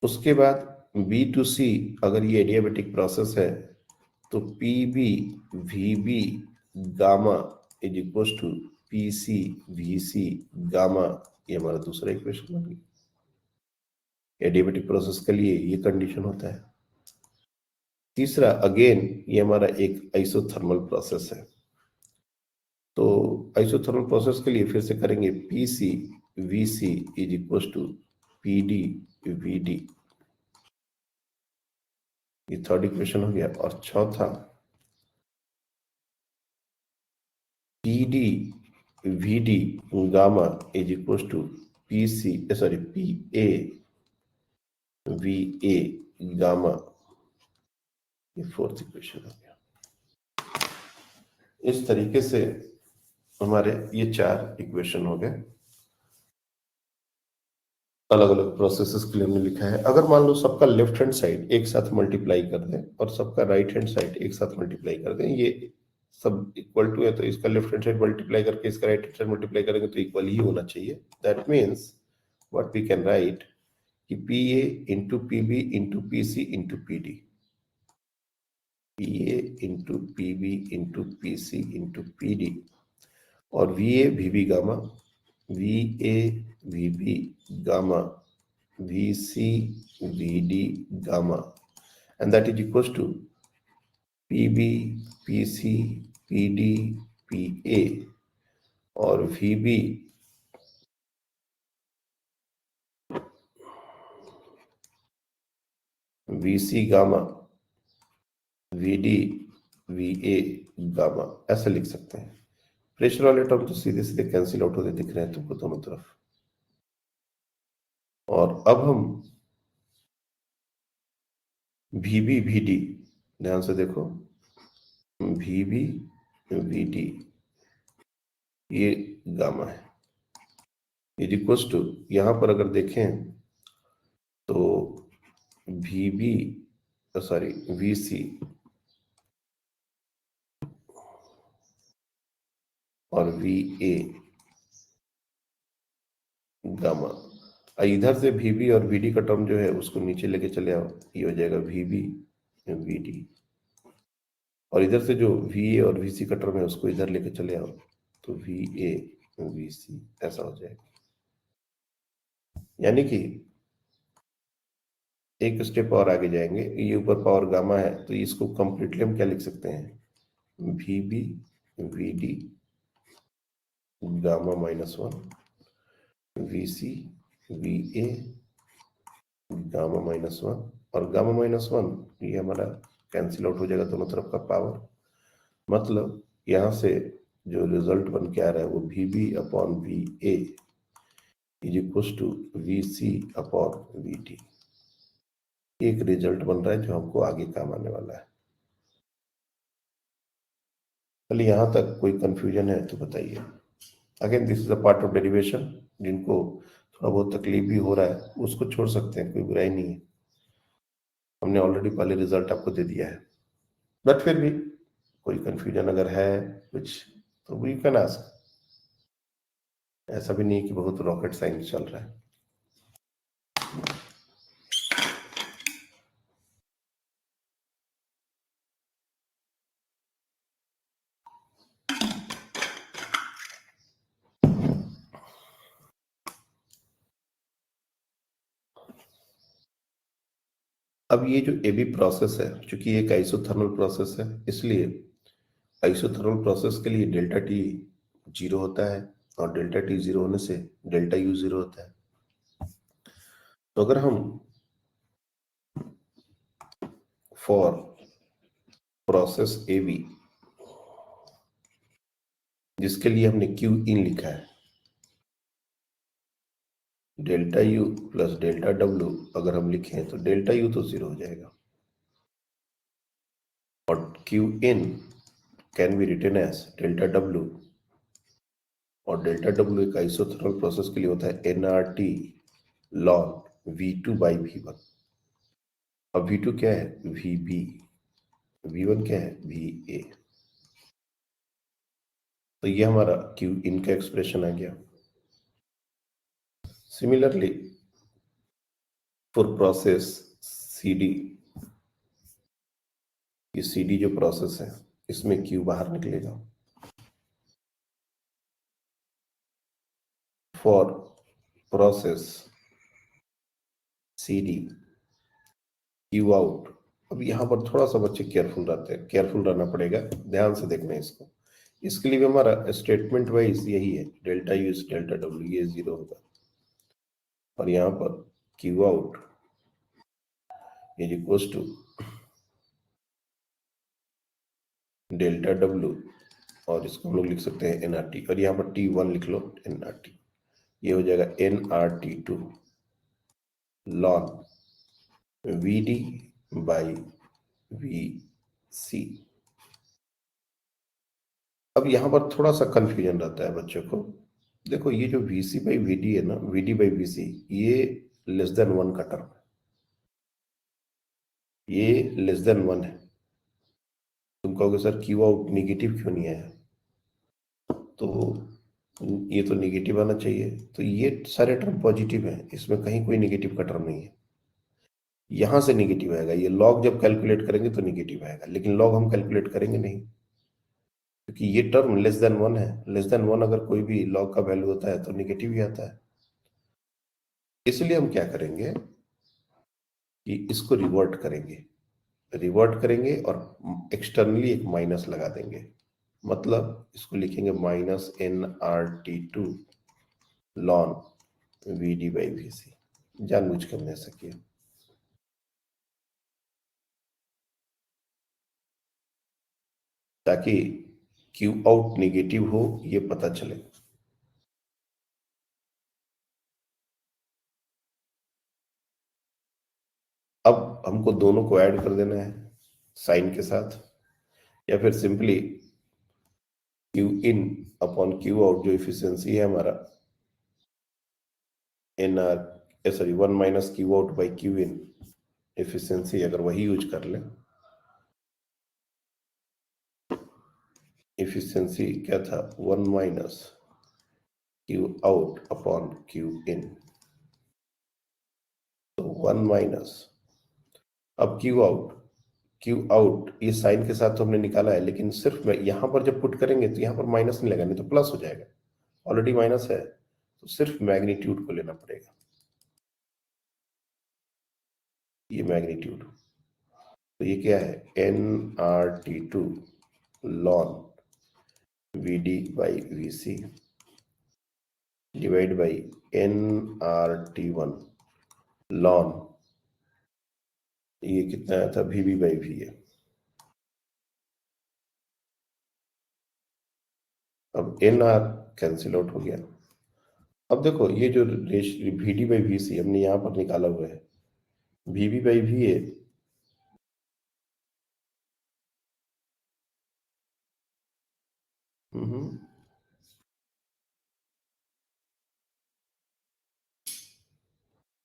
उसके बाद बी टू सी अगर ये एडियाबेटिक प्रोसेस है तो P B V B gamma is equal to P C V C gamma. ये हमारा दूसरा इक्वेशन बन गया। एडियाबेटिक प्रोसेस के लिए ये कंडीशन होता है। तीसरा अगेन ये हमारा एक आइसोथर्मल प्रोसेस है, तो आइसोथर्मल प्रोसेस के लिए फिर से करेंगे P C V C is equal to P D V D. ये थर्ड इक्वेशन हो गया। और चौथा P D V D gamma is equal to P C sorry P A V A gamma. ये फोर्थ इक्वेशन हो गया। इस तरीके से हमारे ये चार इक्वेशन हो गए। अलग अलग प्रोसेसेस के लिए हमने लिखा है। अगर मान लो सबका लेफ्ट हैंड साइड एक साथ मल्टीप्लाई कर दें और सबका राइट हैंड साइड एक साथ मल्टीप्लाई कर दें, ये सब इक्वल टू है, तो इसका लेफ्ट हैंड साइड मल्टीप्लाई करके इसका राइट हैंड साइड मल्टीप्लाई करेंगे तो इक्वल ही होना चाहिए। That means what we can write कि P A into P B into P C into P D, P A into P B into P C into P D, और V A V B gamma, V A V B gamma, V C V D gamma, and that is equals to PB PC PD PA और VB VC gamma VD VA gamma, ऐसे लिख सकते हैं। Pressure वाले term तो सीधे सीधे cancel out होते दिख रहे हैं तुमको दोनों तरफ। और अब हम VB VD ध्यान से देखो, VB VD ये गामा है इज इक्वल्स टू, यहां पर अगर देखें तो VB सॉरी VC और VA गामा। इधर से VB और VD का टर्म जो है उसको नीचे लेके चले आओ, ये हो जाएगा VB VD, और इधर से जो VA और VC का टर्म है उसको इधर लेके चले आओ तो VA VC ऐसा हो जाएगा। यानी कि एक स्टेप और आगे जाएंगे, ये ऊपर पावर गामा है तो इसको कंप्लीटली हम क्या लिख सकते हैं, VB VD gamma -1 VC VA gamma -1, और गामा -1 ये हमारा कैंसिल आउट हो जाएगा दोनों तरफ का पावर। मतलब यहां से जो रिजल्ट बन के आ रहा है वो VB upon VA is equal to VC upon VD। एक रिजल्ट बन रहा है जो हमको आगे काम आने वाला है। चलिए यहां तक कोई कंफ्यूजन है तो बताइए। Again this is a part of derivation, जिनको थोड़ा बहुत तकलीफ भी हो रहा है उसको छोड़ सकते हैं, कोई बुराई नहीं है। हमने ऑलरेडी पहले रिजल्ट आपको दे दिया है, बट फिर भी कोई कंफ्यूजन अगर है कुछ तो वी कैन आस्क। ऐसा भी नहीं कि बहुत रॉकेट साइंस चल रहा है। अब ये जो एबी प्रोसेस है, चूंकि एक आइसोथर्मल प्रोसेस है, इसलिए आइसोथर्मल प्रोसेस के लिए डेल्टा टी 0 होता है, और डेल्टा टी 0 होने से डेल्टा यू 0 होता है। तो अगर हम फॉर प्रोसेस ए बी, जिसके लिए हमने क्यू इन लिखा है, delta you plus delta W अगर हम लिखें तो डेल्टा यू तो 0 हो जाएगा, और Q in can be written as delta W, और डेल्टा डब्ल्यू एक आइसोथर्मल प्रोसेस के लिए होता है NRT lawn V2 by V1। अब V2 क्या है? VB। V1 क्या है? VA। तो ये हमारा Q इन का एक्सप्रेशन आ गया। सिमिलरली फॉर प्रोसेस CD, ये CD जो प्रोसेस है इसमें Q बाहर निकलेगा। For process CD Q out. अब यहाँ पर थोड़ा सा बच्चे केयरफुल रहते हैं, केयरफुल रहना पड़ेगा, ध्यान से देखना है इसको। इसके लिए भी हमारा स्टेटमेंट वाइज यही है, delta U is delta W, ये 0 होगा, और यहाँ पर Q out is equals to delta W, और इसको हम लोग लिख सकते हैं NRT, और यहाँ पर T1 लिख लो NRT, ये हो जाएगा NRT2 lawn VD by VC। अब यहाँ पर थोड़ा सा कंफ्यूजन रहता है बच्चों को। देखो ये जो VC बाई VD है ना, VD बाई VC, ये लेस देन 1 का टर्म है, ये लेस देन 1 है। तुम कहोगे सर क्यू आउट निगेटिव क्यों नहीं आया? तो ये तो निगेटिव आना चाहिए, तो ये सारे टर्म पॉजिटिव हैं, इसमें कहीं कोई निगेटिव का टर्म नहीं है। यहां से निगेटिव आएगा, ये लॉग जब कैलकुलेट करेंगे तो निगेटिव आएगा, लेकिन लॉग हम कैलकुलेट करेंगे नहीं, क्योंकि ये टर्म लेस देन 1 है। लेस देन 1 अगर कोई भी लॉग का वैल्यू होता है तो निगेटिव ही आता है। इसलिए हम क्या करेंगे कि इसको रिवर्ट करेंगे, रिवर्ट करेंगे और एक्सटर्नली एक माइनस लगा देंगे, मतलब इसको लिखेंगे minus NRT2 lawn VD by VC। जानबूझ के हमने ऐसा किया ताकि क्यू आउट निगेटिव हो ये पता चले। अब हमको दोनों को ऐड कर देना है साइन के साथ, या फिर simply Q in upon Q out, जो इफिशियंसी है हमारा sorry 1 minus Q out by Q in, efficiency अगर वही यूज कर ले, इफिशियंसी क्या था? 1 minus Q out upon Q in, तो 1 माइनस, अब क्यू आउट ये साइन के साथ तो हमने निकाला है, लेकिन सिर्फ यहां पर जब पुट करेंगे तो यहां पर माइनस नहीं लगा, नहीं तो प्लस हो जाएगा, ऑलरेडी माइनस है, तो सिर्फ मैग्नीट्यूड को लेना पड़ेगा, ये मैग्नीट्यूड। तो ये क्या है? NRT2 lawn VD by VC divide by NRT1 lawn, ये कितना आया था? VB by VA। अब NR कैंसिल आउट हो गया। अब देखो ये जो VD बाई VC हमने यहां पर निकाला हुआ है, VB बाई VA,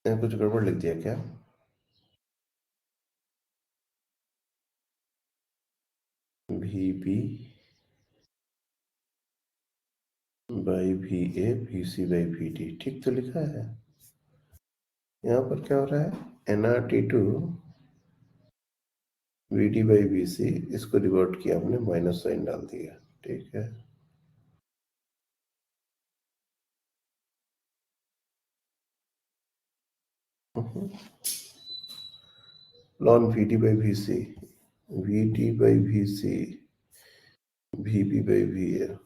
कुछ गड़बड़ लिख दिया क्या? VB by VA VC by VD, ठीक तो लिखा है। यहाँ पर क्या हो रहा है? NRT2 VD बाई VC, इसको रिवर्ट किया हमने, माइनस साइन डाल दिया, ठीक है। ln VT by VC, VT by VC, VP by VA.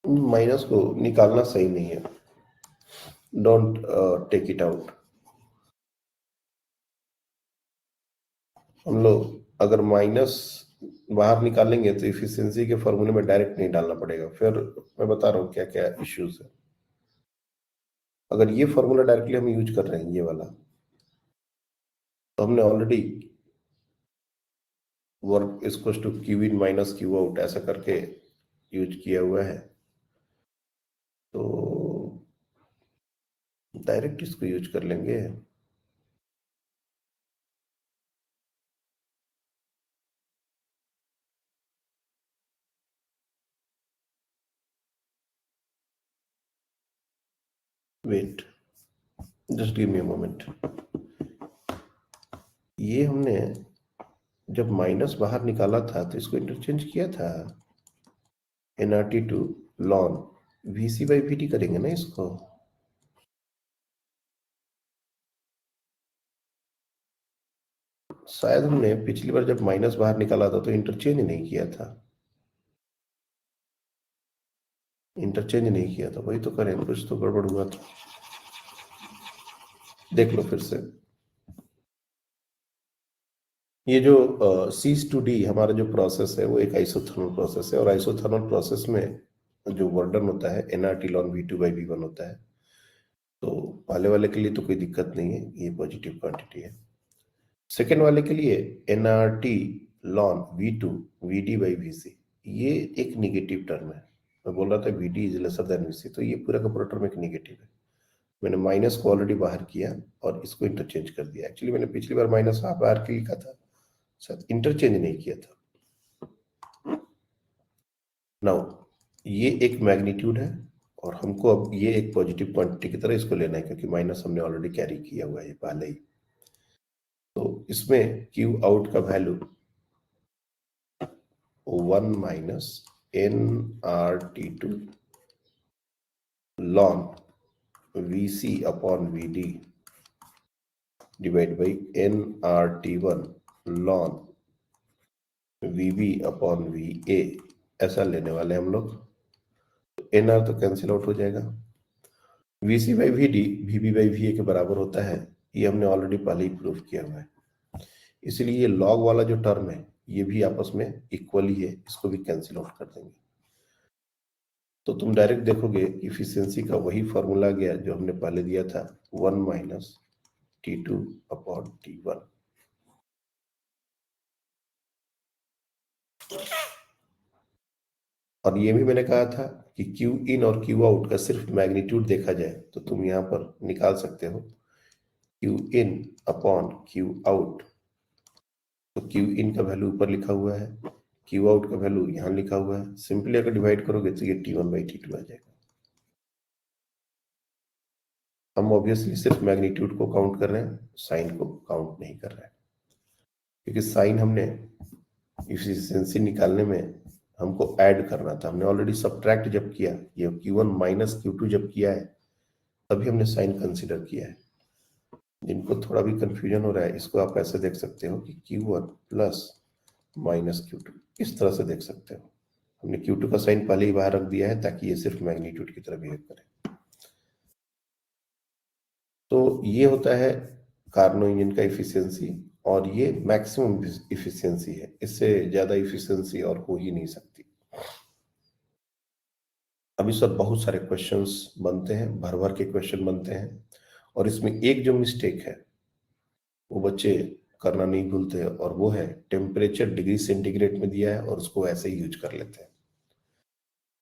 Minus को निकालना सही नहीं है, डोंट टेक इट आउट। हम लोग अगर माइनस बाहर निकालेंगे तो इफिशिएंसी के फॉर्मूले में डायरेक्ट नहीं डालना पड़ेगा। फिर मैं बता रहा हूँ क्या क्या इश्यूज है। अगर ये फॉर्मूला डायरेक्टली हम यूज कर रहे हैं, ये वाला, तो हमने ऑलरेडी वर्क इसको to Q in minus Q out ऐसा करके यूज किया हुआ है, तो डायरेक्ट इसको यूज कर लेंगे। Wait, just give me a moment. ये हमने जब माइनस बाहर निकाला था तो इसको इंटरचेंज किया था, NRT to ln VC by VT करेंगे ना इसको। शायद हमने पिछली बार जब माइनस बाहर निकाला था तो इंटरचेंज नहीं किया था, इंटरचेंज नहीं किया था, वही तो करें, कुछ तो गड़बड़ हुआ था। देख लो फिर से। ये जो सीज टू डी हमारा जो प्रोसेस है वो एक आइसोथर्मल प्रोसेस है, और आइसोथर्मल प्रोसेस में जो वर्डन होता है NRT lawn V2 by V1 होता है। तो पहले वाले के लिए तो कोई दिक्कत नहीं है, ये पॉजिटिव क्वांटिटी है। सेकेंड वाले के लिए NRT lawn V2 VD by VC, ये एक निगेटिव टर्म है। मैं बोल रहा था VD is lesser than VC, तो ये पूरा का पूरा टर्म एक निगेटिव है। मैंने माइनस को ऑलरेडी बाहर किया और इसको इंटरचेंज कर दिया। एक्चुअली मैंने पिछली बार माइनस बाहर के लिखा था, शायद इंटरचेंज नहीं किया था। नाउ ये एक मैग्नीट्यूड है और हमको अब ये एक पॉजिटिव क्वांटिटी की तरह इसको लेना है, क्योंकि माइनस हमने ऑलरेडी कैरी किया हुआ है पहले ही। तो इसमें क्यू आउट का value 1 minus NRT2 ln VC upon VD divide by NRT1 ln VB upon VA, ऐसा लेने वाले हम लोग। NR तो कैंसिल आउट हो जाएगा। VC by VD VB by VA के बराबर होता है, ये हमने ऑलरेडी पहले ही प्रूफ किया हुआ है। इसलिए ये लॉग वाला जो टर्म है ये भी आपस में इक्वल ही है, इसको भी कैंसिल आउट कर देंगे। तो तुम डायरेक्ट देखोगे इफिशियंसी का वही फॉर्मूला गया जो हमने पहले दिया था, 1 माइनस T2 अपॉन T1। और ये भी मैंने कहा था कि क्यू इन और क्यू आउट का सिर्फ मैग्नीट्यूड देखा जाए तो तुम यहाँ पर निकाल सकते हो Q in upon Q out. तो क्यू इन का वैल्यू ऊपर लिखा हुआ है, क्यू आउट का वैल्यू यहाँ लिखा हुआ है। सिंपली अगर डिवाइड करोगे तो ये T1 बाई T2 आ जाएगा। हम ऑब्वियसली सिर्फ मैग्नीट्यूड को काउंट कर रहे हैं, साइन को काउंट नहीं कर रहे हैं, क्योंकि साइन हमने इफिशियंसी निकालने में हमको ऐड करना था। हमने ऑलरेडी सब्ट्रैक्ट जब किया, ये Q1 माइनस Q2 जब किया है तभी हमने साइन कंसीडर किया है। जिनको थोड़ा भी कंफ्यूजन हो रहा है, इसको आप ऐसे देख सकते हो कि Q1 प्लस माइनस Q2, इस तरह से देख सकते हो। हमने Q2 का साइन पहले ही बाहर रख दिया है ताकि ये सिर्फ मैग्नीट्यूड की तरह बिहेव करे। तो ये होता है कार्नो इंजन का इफिशियंसी, और ये मैक्सिमम इफिशियंसी है, इससे ज्यादा इफिशियंसी और हो ही नहीं सकती। अभी सब बहुत सारे क्वेश्चंस बनते हैं, भर भर के क्वेश्चन बनते हैं, और इसमें एक जो मिस्टेक है वो बच्चे करना नहीं भूलते, और वो है टेम्परेचर डिग्री सेंटीग्रेड में दिया है और उसको ऐसे ही यूज कर लेते हैं।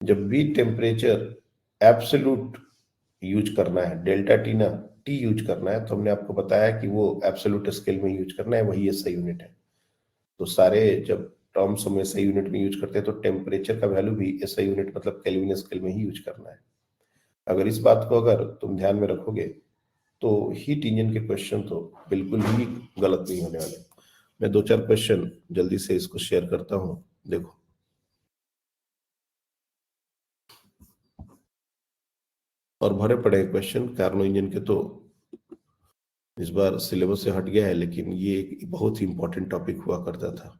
जब भी टेम्परेचर एब्सोल्यूट यूज करना है, डेल्टा टी ना टी यूज करना है, तो हमने आपको बताया कि वो एब्सोल्यूट स्केल में यूज करना है, वही SI यूनिट है। तो सारे जब टर्म्स हम SI यूनिट में यूज करते हैं तो टेम्परेचर का वैल्यू भी SI यूनिट मतलब केल्विन स्केल में ही यूज करना है। अगर इस बात को अगर तुम ध्यान में रखोगे तो हीट इंजन के क्वेश्चन तो बिल्कुल ही गलत नहीं होने वाले। मैं 2-4 क्वेश्चन जल्दी से इसको शेयर करता हूं, देखो। और भरे पड़े क्वेश्चन कार्नो इंजन के, तो इस बार सिलेबस से हट गया है, लेकिन ये एक बहुत ही इंपॉर्टेंट टॉपिक हुआ करता था।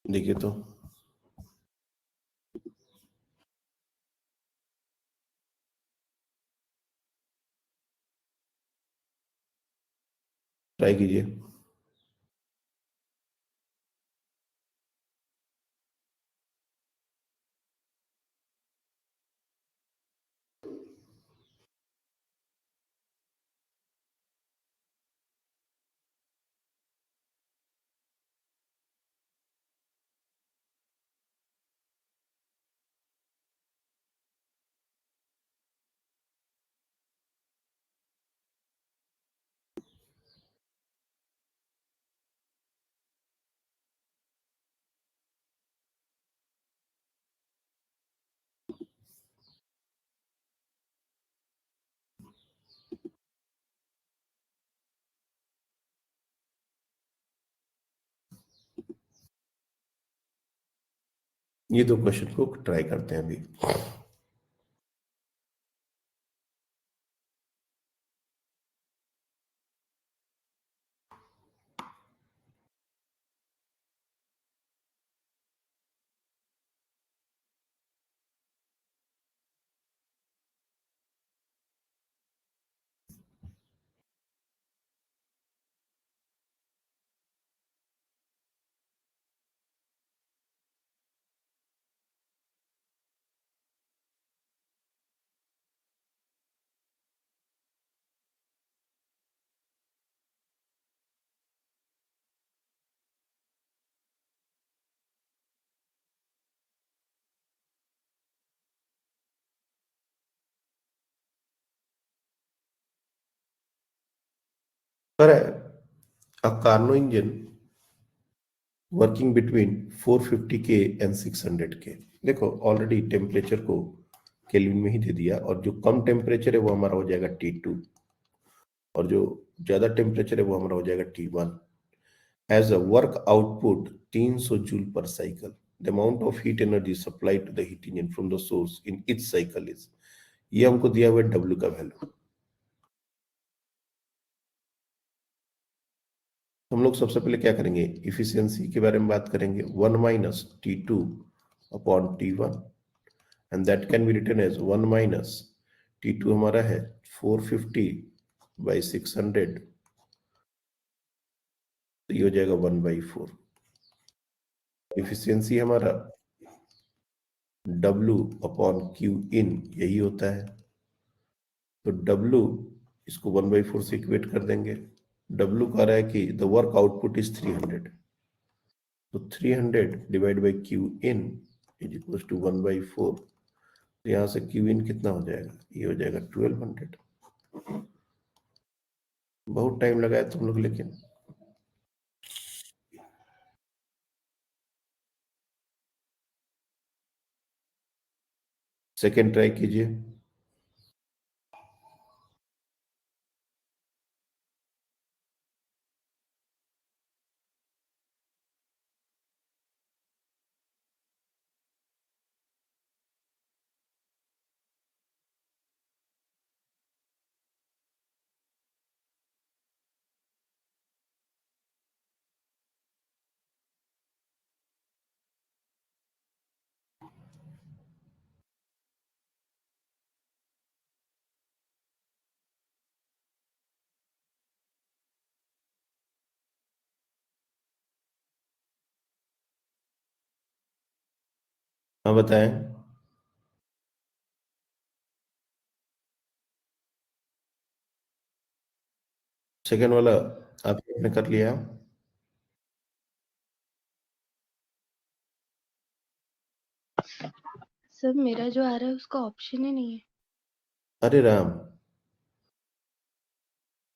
देखिए तो ट्राई कीजिए। ये दो क्वेश्चन को ट्राई करते हैं अभी। पर a Carnot engine working between 450K and 600K, देखो ऑलरेडी टेम्परेचर को केल्विन में ही दे दिया, और जो कम टेम्परेचर है वो हमारा हो जाएगा T2, और जो ज्यादा टेम्परेचर है वो हमारा हो जाएगा T1। Has a work output 300 joule per cycle. The amount of heat energy supplied to the heat engine from the source in each cycle is, ये हमको दिया हुआ है W का वैल्यू। हम लोग सबसे पहले क्या करेंगे, इफिशियंसी के बारे में बात करेंगे। 1 minus T2 upon T1, and that can be written as 1 minus T2 हमारा है 450 बाई 600, तो ये हो जाएगा 1/4। इफिशियंसी हमारा W अपॉन Q इन यही होता है, तो W इसको 1/4 से इक्वेट कर देंगे। W कह रहा है कि द वर्क आउटपुट इज 300, तो 300 divide by Q in is equal to 1/4। तो यहाँ से Q इन कितना हो जाएगा, ये हो जाएगा 1200। बहुत टाइम लगाया तुम लोग, लेकिन सेकेंड ट्राई कीजिए। हाँ बताएं। सेकेंड वाला आपने कर लिया। सर मेरा जो आ रहा है उसका ऑप्शन ही नहीं है। अरे राम,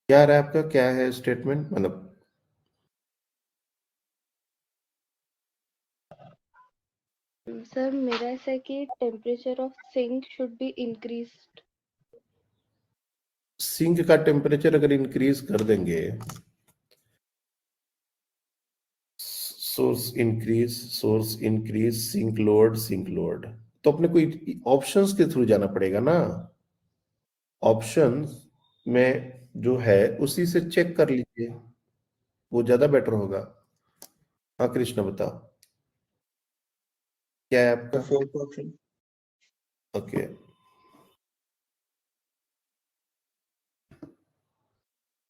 क्या आ रहा है आपका, क्या है स्टेटमेंट, मतलब सर मेरा ऐसा है कि temperature of sink should be source increase, sink load. तो अपने कोई ऑप्शंस के थ्रू जाना पड़ेगा ना, ऑप्शंस में जो है उसी से चेक कर लीजिए, वो ज्यादा बेटर होगा। हाँ कृष्णा बताओ क्या है आपका? Fourth option. Okay,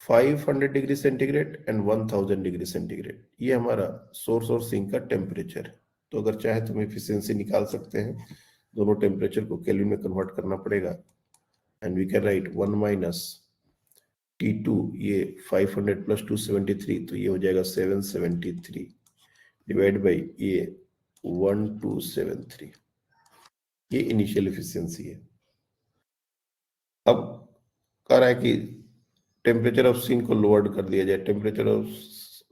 500 degree centigrade and 1000 degree centigrade, ये हमारा सोर्स और सिंक का टेम्परेचर है। तो अगर चाहे तो हम एफिशिएंसी निकाल सकते हैं, दोनों टेम्परेचर को केल्विन में कन्वर्ट करना पड़ेगा, and we can write 1 minus T2, ये 500 प्लस 273, तो ये हो जाएगा 773 डिवाइड बाई ये 1273, ये इनिशियल एफिशिएंसी है। अब कह रहा है कि टेम्परेचर ऑफ सिंक को लोअर्ड कर दिया जाए, टेम्परेचर ऑफ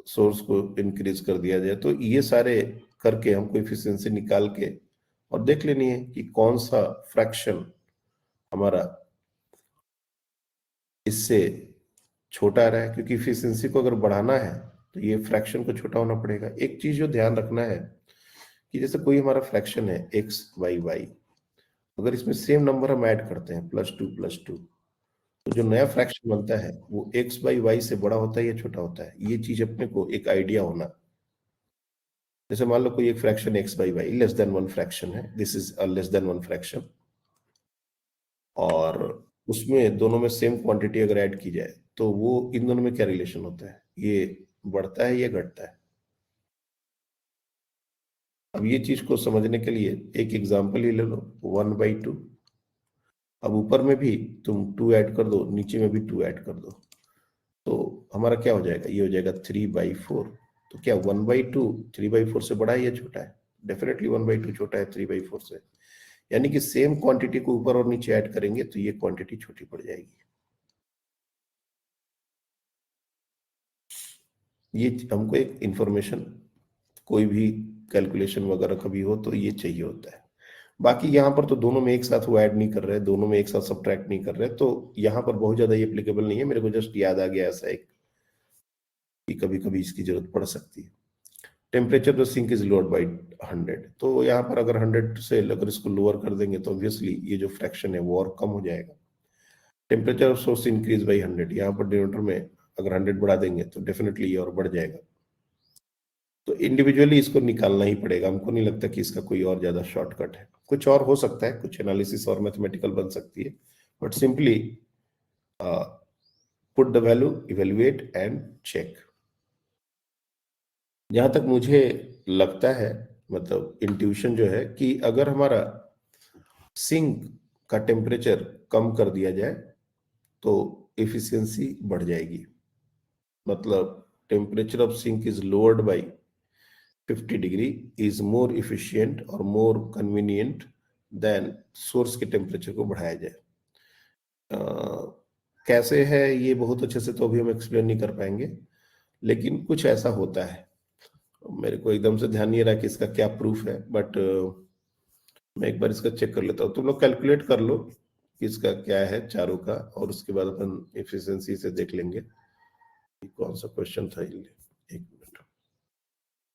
सोर्स को इंक्रीज कर दिया जाए, तो ये सारे करके हमको एफिशिएंसी निकाल के और देख लेनी है कि कौन सा फ्रैक्शन हमारा इससे छोटा आ रहा है, क्योंकि एफिशिएंसी को अगर बढ़ाना है तो ये फ्रैक्शन को छोटा होना पड़ेगा। एक चीज जो ध्यान रखना है कि जैसे कोई हमारा फ्रैक्शन है एक्स बाई वाई, अगर इसमें सेम नंबर हम ऐड करते हैं +2 तो जो नया फ्रैक्शन बनता है वो एक्स बाई वाई से बड़ा होता है या छोटा होता है, ये चीज अपने को एक आइडिया होना। जैसे मान लो कोई एक fraction X by Y less than 1 fraction है, this is a less than 1 fraction, और उसमें दोनों में सेम क्वांटिटी अगर ऐड की जाए तो वो इन दोनों में क्या रिलेशन होता है, ये बढ़ता है या घटता है। अब ये चीज को समझने के लिए एक एग्जांपल ही ले लो, 1/2। अब ऊपर में भी तुम 2 ऐड कर दो, नीचे में भी 2 ऐड कर दो, तो हमारा क्या हो जाएगा, ये हो जाएगा 3/4। तो क्या 1/2 3/4 से बड़ा है या छोटा है? डेफिनेटली 1/2 छोटा है 3/4 से, यानी कि सेम क्वांटिटी को ऊपर और नीचे ऐड करेंगे तो ये क्वांटिटी छोटी पड़ जाएगी। ये हमको एक इंफॉर्मेशन, कोई भी कैलकुलेशन वगैरह कभी हो तो ये चाहिए होता है। बाकी यहाँ पर तो दोनों में एक साथ वो ऐड नहीं कर रहे, दोनों में एक साथ सब्ट्रैक्ट नहीं कर रहे, तो यहाँ पर बहुत ज्यादा ये एप्लीकेबल नहीं है। मेरे को जस्ट याद आ गया ऐसा एक कि कभी कभी इसकी जरूरत पड़ सकती है। Temperature of sink is lowered by 100, तो यहाँ पर अगर 100 से अगर इसको लोअर कर देंगे तो ऑब्वियसली ये जो फ्रैक्शन है वो और कम हो जाएगा। Temperature of source increase by 100, यहाँ पर डिनोमिनेटर में अगर 100 बढ़ा देंगे तो डेफिनेटली ये और बढ़ जाएगा। तो इंडिविजुअली इसको निकालना ही पड़ेगा, हमको नहीं लगता कि इसका कोई और ज्यादा शॉर्टकट है। कुछ और हो सकता है, कुछ एनालिसिस और मैथमेटिकल बन सकती है, but simply put the value, evaluate and check. जहां तक मुझे लगता है, मतलब इंट्यूशन जो है कि अगर हमारा सिंक का टेम्परेचर कम कर दिया जाए तो एफिशिएंसी बढ़ जाएगी। मतलब temperature of sink is lowered by 50 degree is more efficient और मोर कन्वीनियंट देन सोर्स के टेम्परेचर को बढ़ाया जाए। कैसे है ये बहुत अच्छे से तो अभी हम एक्सप्लेन नहीं कर पाएंगे, लेकिन कुछ ऐसा होता है। मेरे को एकदम से ध्यान नहीं रहा कि इसका क्या प्रूफ है, बट मैं एक बार इसका चेक कर लेता हूँ। तुम लोग कैलकुलेट कर लो कि इसका क्या है चारों का, और उसके बाद अपन एफिशिएंसी से देख लेंगे कि कौन सा क्वेश्चन था। एक मिनट,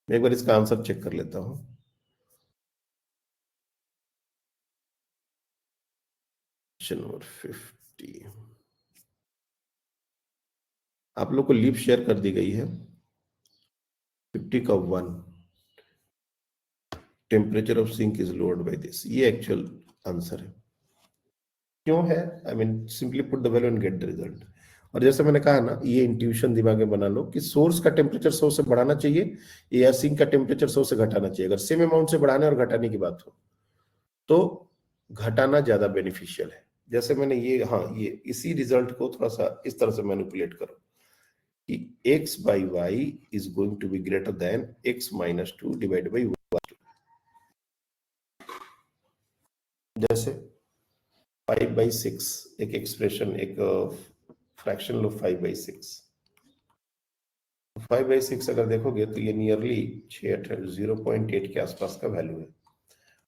मैं एक बार इसका आंसर चेक कर लेता हूँ। क्वेश्चन नंबर 50 आप लोग को लीप शेयर कर दी गई है। 50 का 1, temperature of sink is lowered by this, ये एक्चुअल आंसर है। क्यों है? I mean simply put the value and get the result. और जैसे मैंने कहा ना, ये इंट्यूशन दिमाग में बना लो कि सोर्स का टेम्परेचर 100 से बढ़ाना चाहिए या सिंक का टेम्परेचर 100 से घटाना चाहिए। अगर सेम अमाउंट से बढ़ाने और घटाने की बात हो तो घटाना ज्यादा बेनिफिशियल है। जैसे मैंने ये, हाँ, ये इसी रिजल्ट को थोड़ा सा इस तरह से मैनिपुलेट करो कि x by y is going to be greater than x-2 divide by y2। जैसे 5/6 एक एक्सप्रेशन, एक फ्रैक्शन लो 5/6। 5/6 अगर देखोगे तो ये नियरली 0.8 के आसपास का वैल्यू है।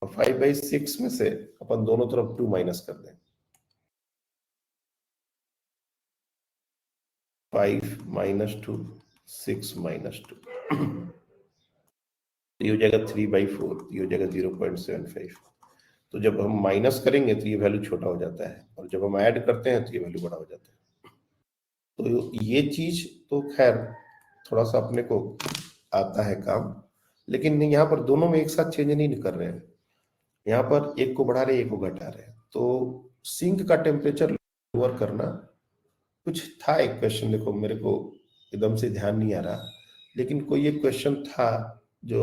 और 5/6 में से अपन दोनों तरफ 2 माइनस कर दें, 5 - 2 6 - 2 तो ये हो जाएगा 3/4, ये हो जाएगा 0.75। तो जब हम माइनस करेंगे तो ये वैल्यू छोटा हो जाता है, और जब हम ऐड करते हैं तो ये वैल्यू बड़ा हो जाता है। तो ये चीज तो खैर थोड़ा सा अपने को आता है काम, लेकिन यहाँ पर दोनों में एक साथ चेंज नहीं कर रहे हैं। यहाँ पर एक को बढ़ा रहे हैं, एक को घटा रहे हैं। तो सिंक का टेम्परेचर लोअर करना, कुछ था एक क्वेश्चन, देखो मेरे को एकदम से ध्यान नहीं आ रहा, लेकिन कोई एक क्वेश्चन था जो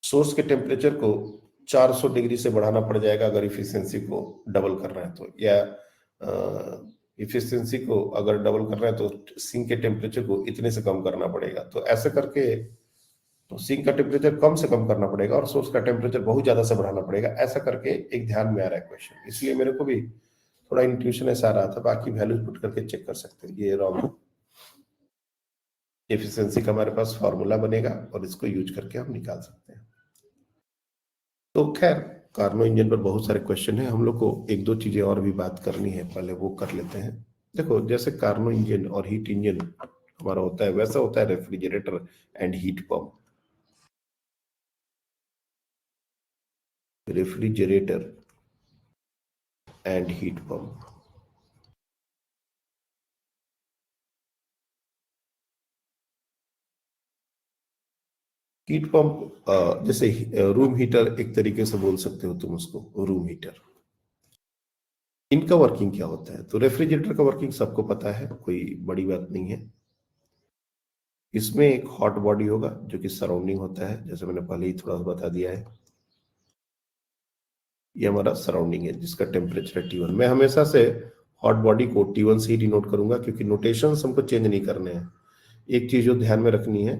सोर्स के टेम्परेचर को 400 डिग्री से बढ़ाना पड़ जाएगा अगर इफिशियंसी को डबल करना है तो, या इफिशियंसी को अगर डबल करना है तो सिंक के टेम्परेचर को इतने से कम करना पड़ेगा। तो ऐसे करके तो सिंक का टेम्परेचर कम से कम करना पड़ेगा और सोर्स का टेम्परेचर बहुत ज्यादा से बढ़ाना पड़ेगा, ऐसा करके एक ध्यान में आ रहा है क्वेश्चन। इसलिए मेरे को भी थोड़ा इंट्यूशन ऐसा आ रहा था, बाकी वैल्यूज पुट करके चेक कर सकते हैं। ये रॉन्ग, एफिशिएंसी का हमारे पास फॉर्मूला बनेगा और इसको यूज करके हम निकाल सकते हैं। तो खैर कार्नो इंजन पर बहुत सारे क्वेश्चन है, हम लोग को एक दो चीजें और भी बात करनी है, पहले वो कर लेते हैं। देखो जैसे कार्नो इंजन और हीट इंजन हमारा होता है, वैसा होता है refrigerator and heat pump. Refrigerator and heat pump, heat pump जैसे रूम हीटर एक तरीके से बोल सकते हो तुम उसको, रूम हीटर। इनका वर्किंग क्या होता है? तो रेफ्रिजरेटर का वर्किंग सबको पता है, कोई बड़ी बात नहीं है। इसमें एक हॉट बॉडी होगा जो कि सराउंडिंग होता है, जैसे मैंने पहले ही थोड़ा सा बता दिया है। ये हमारा सराउंडिंग है जिसका टेम्परेचर है T1। मैं हमेशा से हॉट बॉडी को T1 से ही डिनोट करूंगा, क्योंकि नोटेशंस हमको चेंज नहीं करने हैं। एक चीज जो ध्यान में रखनी है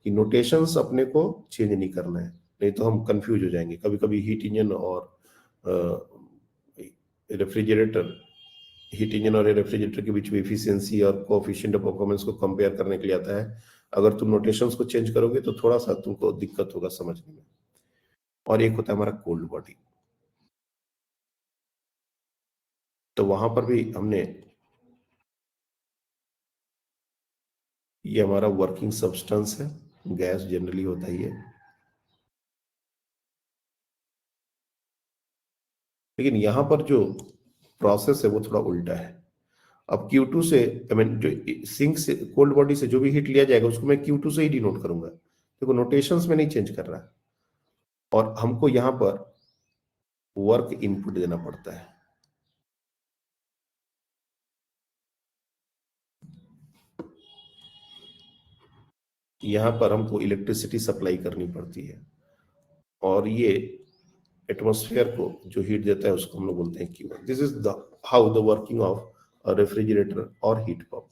कि नोटेशंस अपने को चेंज नहीं करना है, नहीं तो हम कंफ्यूज हो जाएंगे। कभी कभी हीट इंजन और रेफ्रिजरेटर, हीट इंजन और रेफ्रिजरेटर के बीच में एफिशिएंसी और कोएफिशिएंट ऑफ परफॉर्मेंस को कंपेयर करने के लिए आता है। अगर तुम नोटेशंस को चेंज करोगे तो थोड़ा सा तुमको दिक्कत होगा समझने में। और एक होता है हमारा कोल्ड बॉडी, तो वहां पर भी हमने, ये हमारा वर्किंग सब्सटेंस है, गैस जनरली होता ही है, लेकिन यहां पर जो प्रोसेस है वो थोड़ा उल्टा है। अब Q2 से, आई मीन जो सिंक से, कोल्ड बॉडी से जो भी हीट लिया जाएगा उसको मैं Q2 से ही डिनोट करूंगा। देखो नोटेशंस में नहीं चेंज कर रहा, और हमको यहां पर वर्क इनपुट देना पड़ता है। यहां पर हमको इलेक्ट्रिसिटी सप्लाई करनी पड़ती है, और ये एटमॉस्फेयर को जो हीट देता है उसको हम लोग बोलते हैं Q1। This is the how the working of a refrigerator और हीट पंप।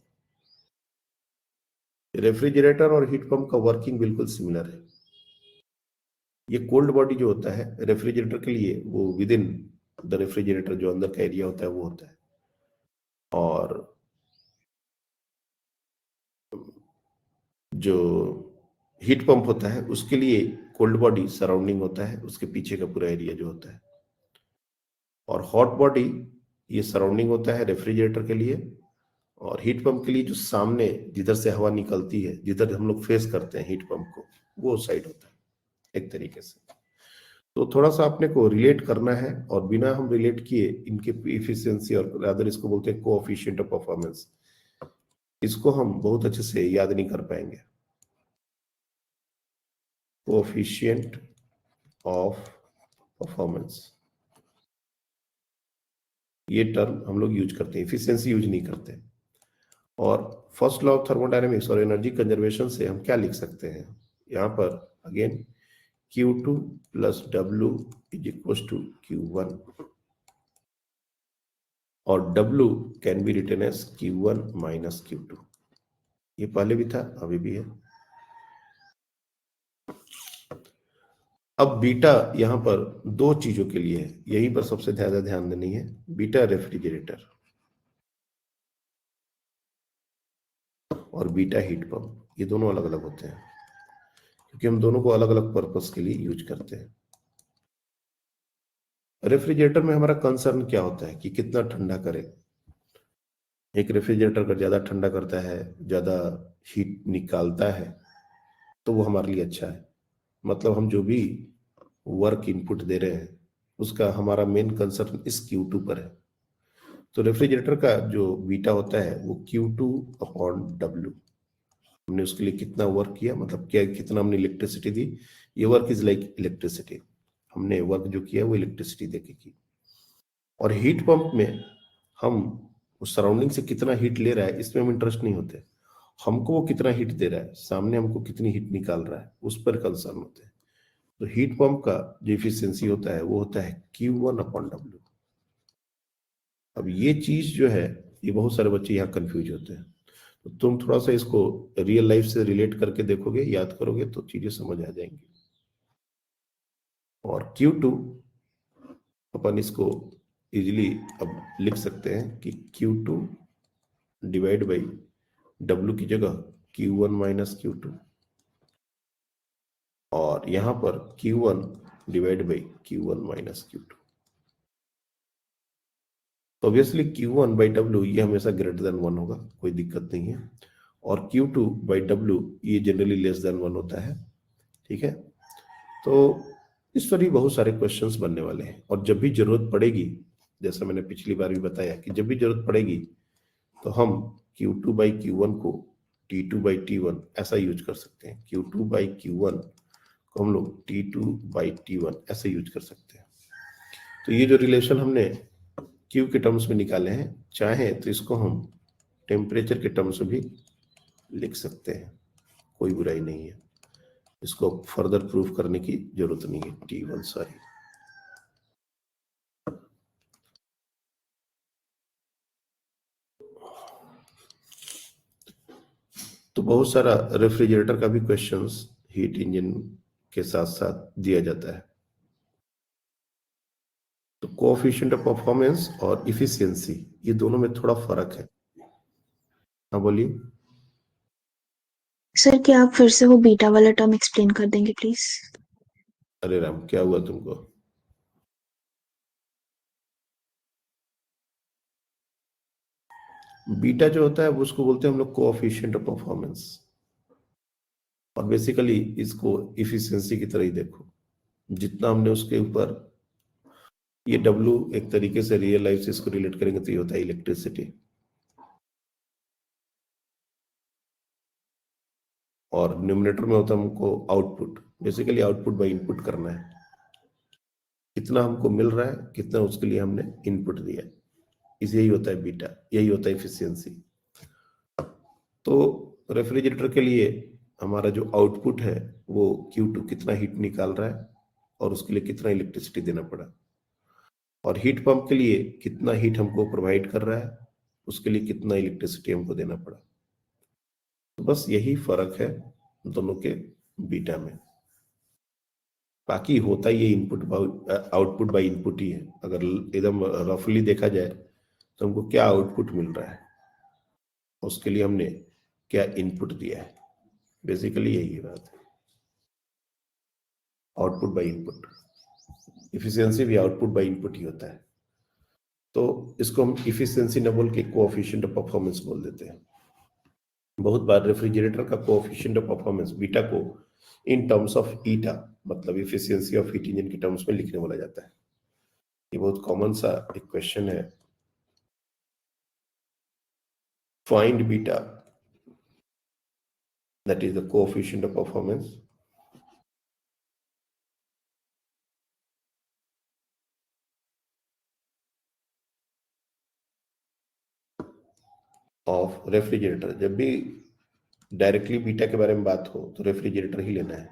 रेफ्रिजरेटर और हीट पंप का वर्किंग बिल्कुल सिमिलर है। ये कोल्ड बॉडी जो होता है रेफ्रिजरेटर के लिए, वो विद इन द रेफ्रिजरेटर जो अंदर का एरिया होता है वो होता है, और जो हीट पंप होता है उसके लिए कोल्ड बॉडी सराउंडिंग होता है, उसके पीछे का पूरा एरिया जो होता है। और हॉट बॉडी ये सराउंडिंग होता है रेफ्रिजरेटर के लिए, और हीट पंप के लिए जो सामने जिधर से हवा निकलती है, जिधर हम लोग फेस करते हैं हीट पंप को, वो साइड होता है एक तरीके से। तो थोड़ा सा अपने को रिलेट करना है, और बिना हम रिलेट किए इनके एफिशिएंसी, और रादर इसको बोलते हैं कोएफिशिएंट ऑफ परफॉर्मेंस, इसको हम बहुत अच्छे से याद नहीं कर पाएंगे। कोएफिशिएंट ऑफ परफॉर्मेंस, ये टर्म हम लोग यूज करते हैं, एफिशिएंसी यूज नहीं करते। और फर्स्ट लॉ ऑफ थर्मोडायनेमिक्स और एनर्जी कंजर्वेशन से हम क्या लिख सकते हैं? यहाँ पर again Q2 plus W is equal to Q1, और W can be written as Q1 minus Q2। ये पहले भी था, अभी भी है। अब बीटा यहाँ पर दो चीजों के लिए है, यहीं पर सबसे ज्यादा ध्यान देनी है। बीटा रेफ्रिजरेटर और बीटा हीट पंप, ये दोनों अलग अलग होते हैं, क्योंकि हम दोनों को अलग अलग पर्पस के लिए यूज करते हैं। रेफ्रिजरेटर में हमारा कंसर्न क्या होता है कि कितना ठंडा करे, एक रेफ्रिजरेटर अगर ज्यादा ठंडा करता है, ज्यादा हीट निकालता है, तो वो हमारे लिए अच्छा है। मतलब हम जो भी वर्क इनपुट दे रहे हैं उसका हमारा मेन कंसर्न इस Q2 पर है। तो रेफ्रिजरेटर का जो बीटा होता है वो Q2/W। हमने उसके लिए कितना वर्क किया, मतलब क्या कितना हमने इलेक्ट्रिसिटी दी। ये वर्क इज लाइक इलेक्ट्रिसिटी, हमने वर्क जो किया वो इलेक्ट्रिसिटी देके की। और हीट पंप में हम उस सराउंडिंग से कितना हीट ले रहा है इसमें हम इंटरेस्ट नहीं होते, हमको वो कितना हीट दे रहा है, सामने हमको कितनी हीट निकाल रहा है उस पर कंसर्न होते हैं। तो हीट पंप का जो इफिशियंसी होता है वो होता है Q1/W। अब ये चीज जो है, ये बहुत सारे बच्चे यहाँ कंफ्यूज होते हैं। तो तुम थोड़ा सा इसको रियल लाइफ से रिलेट करके देखोगे, याद करोगे तो चीजें समझ आ जाएंगी। और Q2 अपन इसको इजीली अब लिख सकते हैं कि Q2 डिवाइड बाई W की जगह Q1 - Q2, और यहां पर Q1 divide by Q1 - Q2। तो ऑब्वियसली Q1/W ये हमेशा ग्रेटर देन 1 होगा, कोई दिक्कत नहीं है। और Q2/W ये जनरली लेस देन 1 होता है। ठीक है, तो इस पर भी बहुत सारे क्वेश्चंस बनने वाले हैं। और जब भी जरूरत पड़ेगी, जैसा मैंने पिछली बार भी बताया कि जब भी जरूरत पड़ेगी तो हम Q2/Q1 को T2/T1 ऐसा यूज कर सकते हैं। Q2/Q1 को हम लोग T2/T1 ऐसे यूज कर सकते हैं। तो ये जो रिलेशन हमने Q के टर्म्स में निकाले हैं, चाहे तो इसको हम टेम्परेचर के टर्म्स में भी लिख सकते हैं, कोई बुराई नहीं है। इसको फर्दर प्रूफ करने की जरूरत नहीं है। T1 sorry. तो बहुत सारा रेफ्रिजरेटर का भी क्वेश्चंस हीट इंजन के साथ साथ दिया जाता है। तो कोएफिशिएंट ऑफ परफॉर्मेंस और इफिशियंसी, ये दोनों में थोड़ा फर्क है। हाँ बोलिए। सर क्या आप फिर से वो बीटा वाला टर्म एक्सप्लेन कर देंगे प्लीज? अरे राम, क्या हुआ तुमको? बीटा जो होता है वो उसको बोलते हैं हम लोग कोएफिशिएंट ऑफ परफॉर्मेंस। और बेसिकली इसको इफिशियंसी की तरह ही देखो। जितना हमने उसके ऊपर, ये W एक तरीके से रियल लाइफ से इसको रिलेट करेंगे तो ये होता है इलेक्ट्रिसिटी। और न्यूमरेटर में होता है हमको output. Basically output by input करना है, कितना हमको मिल रहा है, कितना उसके लिए हमने इनपुट दिया, इस यही होता है बीटा, यही होता है इफिशियंसी। तो रेफ्रिजरेटर के लिए हमारा जो आउटपुट है वो Q2 कितना हीट निकाल रहा है और उसके लिए कितना इलेक्ट्रिसिटी देना पड़ा, और हीट पंप के लिए कितना हीट हमको प्रोवाइड कर रहा है, उसके लिए कितना इलेक्ट्रिसिटी हमको देना पड़ा। तो बस यही फर्क है दोनों के बीटा में। बाकी होता ये इनपुट आउटपुट बाय इनपुट ही है। अगर एकदम रफली देखा जाए तो हमको क्या आउटपुट मिल रहा है, उसके लिए हमने क्या इनपुट दिया है, बेसिकली यही बात है। आउटपुट बाय इनपुट, इफिशियंसी भी आउटपुट बाय इनपुट ही होता है। तो इसको हम इफिशियंसी न बोल के कोएफिशिएंट ऑफ परफॉर्मेंस बोल देते हैं। बहुत बार रेफ्रिजरेटर का कोएफिशिएंट ऑफ परफॉर्मेंस बीटा को इन टर्म्स ऑफ ईटा, मतलब इफिशियंसी ऑफ हीट इंजन के टर्म्स में लिखने बोला जाता है। ये बहुत कॉमन सा एक क्वेश्चन है। Find beta, that is the coefficient of performance of refrigerator. जब भी डायरेक्टली बीटा के बारे में बात हो तो रेफ्रिजरेटर ही लेना है।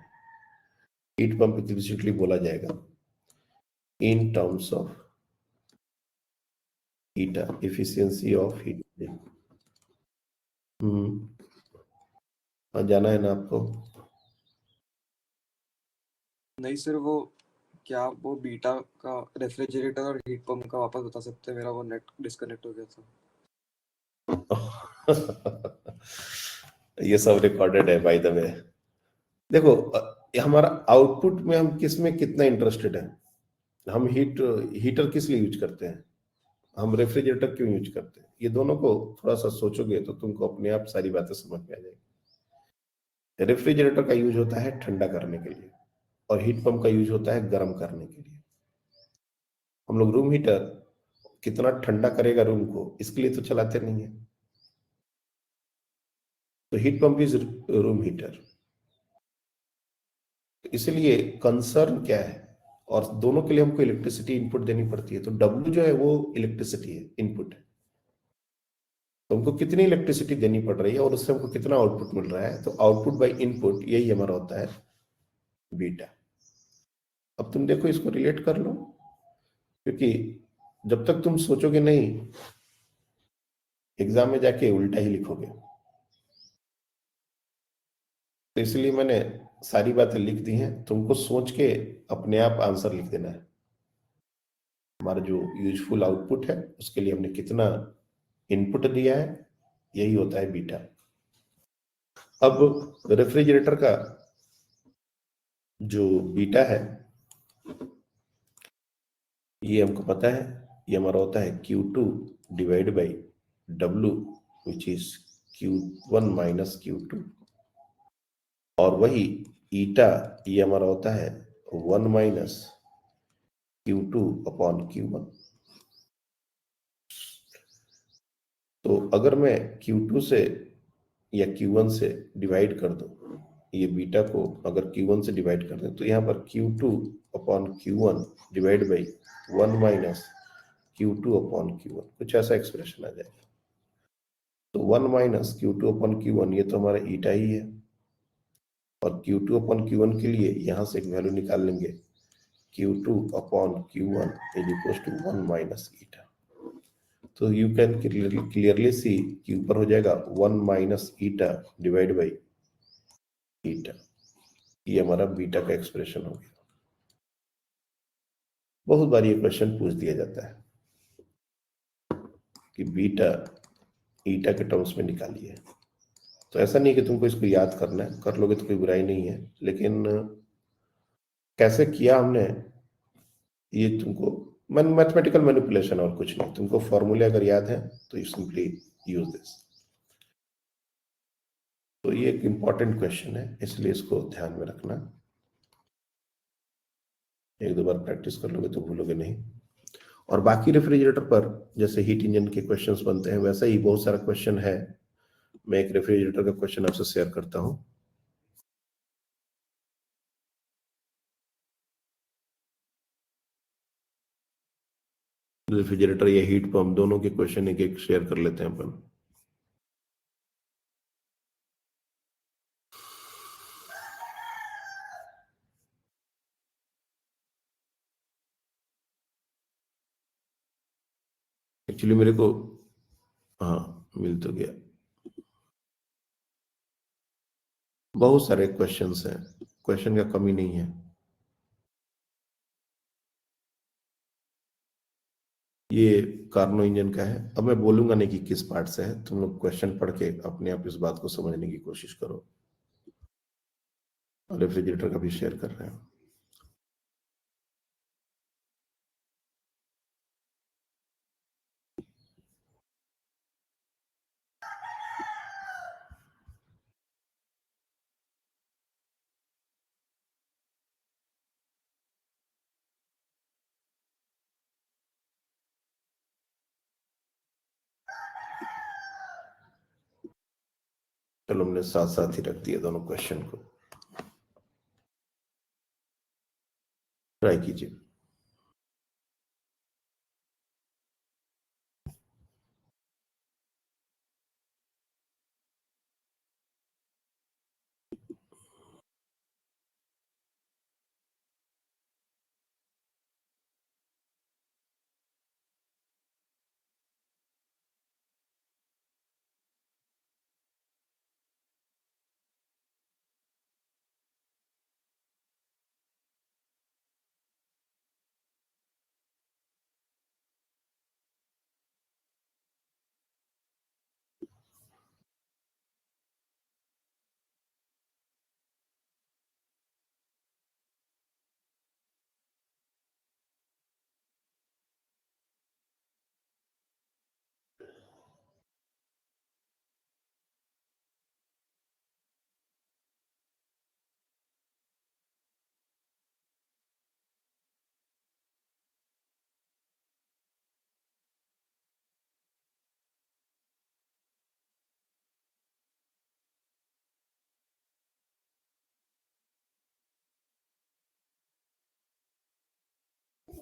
हीट पंप एक्सप्लिसिटली बोला जाएगा इन terms of eta, efficiency of heat. हाँ, जाना है ना आपको? नहीं सर, वो क्या आप वो बीटा का रेफ्रिजरेटर और हीट पंप का वापस बता सकते हैं? मेरा वो नेट डिस्कनेक्ट हो गया था। ये सब रिकॉर्डेड है बाय द वे। देखो, हमारा आउटपुट में हम किस में कितना इंटरेस्टेड है, हम हीटर किस लिए यूज करते हैं? हम रेफ्रिजरेटर क्यों यूज करते हैं, ये दोनों को थोड़ा सा सोचोगे तो तुमको अपने आप सारी बातें समझ में आ जाएगी। रेफ्रिजरेटर का यूज होता है ठंडा करने के लिए और हीट पंप का यूज होता है गर्म करने के लिए। हम लोग रूम हीटर कितना ठंडा करेगा रूम को, इसके लिए तो चलाते नहीं है। तो heat pump is room heater. इसलिए कंसर्न क्या है, और दोनों के लिए हमको इलेक्ट्रिसिटी इनपुट देनी पड़ती है। तो डब्ल्यू जो है वो इलेक्ट्रिसिटी है, इनपुट है। तो हमको कितनी इलेक्ट्रिसिटी देनी पड़ रही है और उससे हमको कितना आउटपुट मिल रहा है, तो आउटपुट बाय इनपुट यही हमारा होता है बीटा। अब तुम देखो, इसको रिलेट कर लो, क्योंकि जब तक तुम सोचोगे नहीं, एग्जाम में जाके उल्टा ही लिखोगे। तो इसलिए मैंने सारी बातें लिख दी हैं, तुमको सोच के अपने आप आंसर लिख देना है। हमारा जो यूजफुल आउटपुट है उसके लिए हमने कितना इनपुट दिया है, यही होता है बीटा। अब रेफ्रिजरेटर का जो बीटा है ये हमको पता है, ये हमारा होता है Q2 divide by W which is Q1 minus Q2, और वही ईटा ये हमारा होता है 1 माइनस Q2 अपॉन Q1। तो अगर मैं Q2 से या Q1 से डिवाइड कर दूं, ये बीटा को अगर Q1 से डिवाइड कर दें, तो यहाँ पर Q2 upon Q1 divide by 1 minus Q2 upon Q1, कुछ ऐसा एक्सप्रेशन आ जाएगा। तो 1 माइनस Q2 अपॉन Q1 ये तो हमारा ईटा ही है, और Q2 अपॉन Q1 के लिए यहां से एक वैल्यू निकाल लेंगे, Q2 upon Q1 is equal to 1 minus eta. तो यू कैन क्लियरली सी कि ऊपर हो जाएगा 1 minus eta divide by eta. ये हमारा बीटा का एक्सप्रेशन हो गया। बहुत बार ये क्वेश्चन पूछ दिया जाता है कि बीटा ईटा के टर्म्स में निकालिए। तो ऐसा नहीं कि तुमको इसको याद करना है, कर लोगे तो कोई बुराई नहीं है, लेकिन कैसे किया हमने ये तुमको मैथमेटिकल मैनिपुलेशन और कुछ नहीं। तुमको फॉर्मूले अगर याद है तो यू सिंपली यूज दिस। तो ये एक इंपॉर्टेंट क्वेश्चन है, इसलिए इसको ध्यान में रखना। एक दो बार प्रैक्टिस कर लोगे तो भूलोगे नहीं। और बाकी रेफ्रिजरेटर पर जैसे हीट इंजन के क्वेश्चंस बनते हैं, वैसा ही बहुत सारा क्वेश्चन है। मैं एक रेफ्रिजरेटर का क्वेश्चन आपसे शेयर करता हूं। रेफ्रिजरेटर या हीट पंप दोनों के क्वेश्चन एक एक शेयर कर लेते हैं अपन। एक्चुअली मेरे को, हाँ मिल तो गया। बहुत सारे क्वेश्चंस हैं, क्वेश्चन का कमी नहीं है। ये कार्नो इंजन का है। अब मैं बोलूंगा नहीं कि किस पार्ट से है, तुम लोग क्वेश्चन पढ़ के अपने आप इस बात को समझने की कोशिश करो। और रेफ्रिजरेटर का भी शेयर कर रहे हैं। चलो हमने साथ साथ ही रख दिया दोनों क्वेश्चन को, ट्राई कीजिए।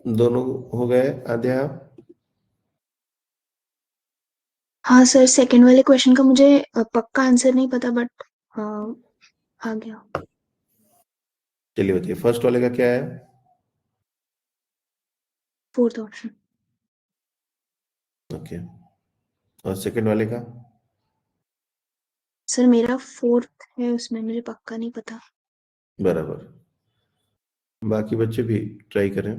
दोनों हो गए आधे? हाँ सर, सेकंड वाले क्वेश्चन का मुझे पक्का आंसर नहीं पता, बट आ गया। चलिए बताइए, फर्स्ट वाले का क्या है? Fourth option. ओके, और सेकंड वाले का? सर मेरा फोर्थ है, उसमें मुझे पक्का नहीं पता। बराबर। बाकी बच्चे भी ट्राई करें।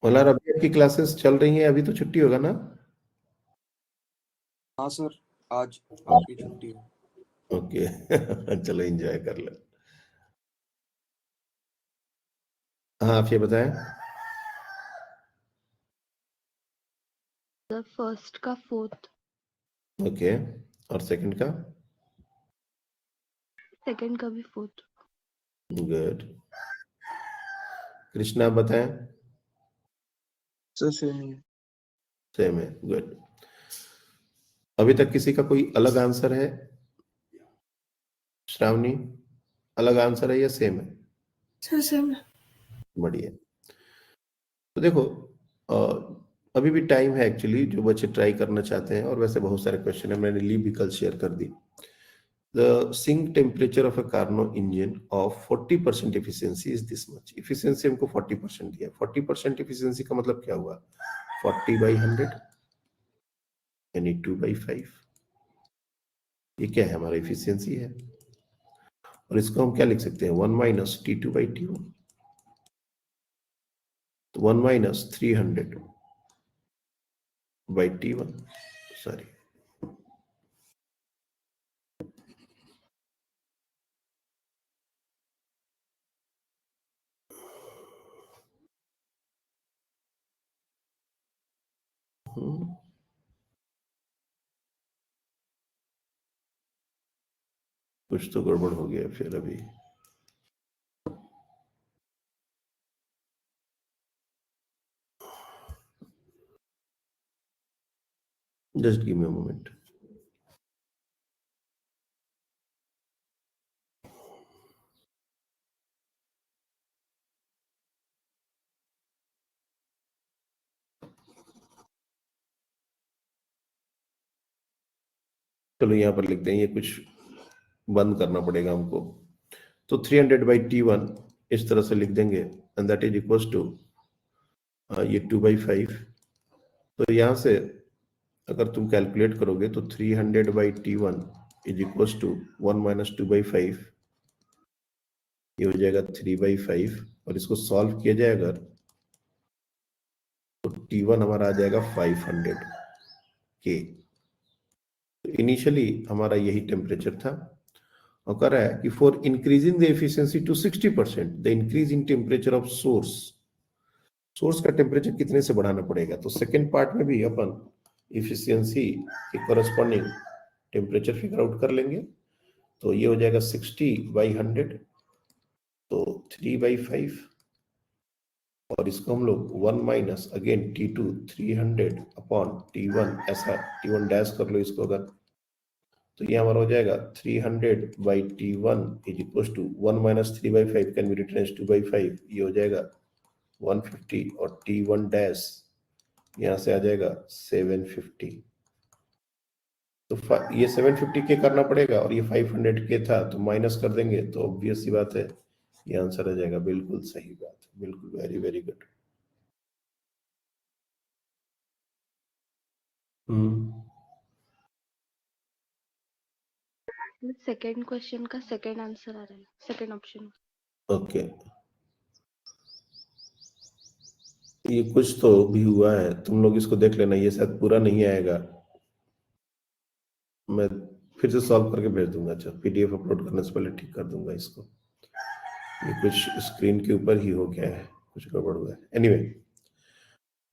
मल्हार, अभी आपकी क्लासेस चल रही हैं? अभी तो छुट्टी होगा ना? हाँ सर, आज आपकी छुट्टी है। ओके चलो एंजॉय कर लो। हाँ, आप ये बताएं। सर फर्स्ट का फोर्थ, ओके, और सेकंड का? सेकंड का भी फोर्थ। गुड। कृष्णा, आप बताएं। सर सेम ही है। सेम है, गुड। अभी तक किसी का कोई अलग आंसर है? श्रावणी, अलग आंसर है या सेम है? Sir same. बढ़िया। तो देखो, अभी भी टाइम है एक्चुअली, जो बच्चे ट्राई करना चाहते हैं, और वैसे बहुत सारे क्वेश्चन है, मैंने लीव भी कल शेयर कर दी। The sink temperature of a Carnot engine of 40% efficiency is this much. Efficiency हमको 40% दिया। 40% एफिशिएंसी का मतलब क्या हुआ? 40/100 यानी 2/5। ये क्या है? हमारा एफिशिएंसी है। और इसको हम क्या लिख सकते हैं? 1 - T2/T1। तो 1 - 300/T1, सॉरी। कुछ तो गड़बड़ हो गया फिर अभी। Just give me a moment. चलो यहाँ पर लिखते हैं, ये कुछ बंद करना पड़ेगा हमको। तो 300/T1 इस तरह से लिख देंगे, and that is equal to ये 2/5। तो यहाँ से अगर तुम कैलकुलेट करोगे तो 300/T1 इज इक्वल टू 1 - 2/5, ये हो जाएगा 3/5। और इसको सॉल्व किया जाए अगर, तो T1 हमारा आ जाएगा 500 के। तो इनिशियली हमारा यही टेम्परेचर था। और कह रहा है कि for increasing the efficiency to 60%, the increase in temperature of source का टेम्परेचर कितने से बढ़ाना पड़ेगा। तो सेकेंड पार्ट में भी अपन इफिशियंसी के करस्पॉन्डिंग टेम्परेचर फिगर आउट कर लेंगे। तो ये हो जाएगा 60/100, तो 3/5। और इसको हम लोग 1 - अगेन T2 300/T1, ऐसा T1 डैश कर लो इसको अगर, तो ये हमारा हो जाएगा 300/T1 is equal to 1 - 3/5 can be written as 2/5। ये हो जाएगा 150, और T1 डैश यहाँ से आ जाएगा 750। तो ये 750 के करना पड़ेगा, और ये 500 के था, तो माइनस कर देंगे, तो ऑब्वियस सी बात है ये आंसर आ जाएगा। बिल्कुल सही बात, बिल्कुल, very very good. Second question का सेकंड आंसर आ रहा है, सेकंड ऑप्शन। ओके, ये कुछ तो भी हुआ है, तुम लोग इसको देख लेना, ये शायद पूरा नहीं आएगा। मैं फिर से सॉल्व करके भेज दूंगा। अच्छा, पीडीएफ अपलोड करने से पहले ठीक कर दूंगा इसको। ये कुछ स्क्रीन के ऊपर ही हो गया है, कुछ गड़बड़ हुआ है। Anyway,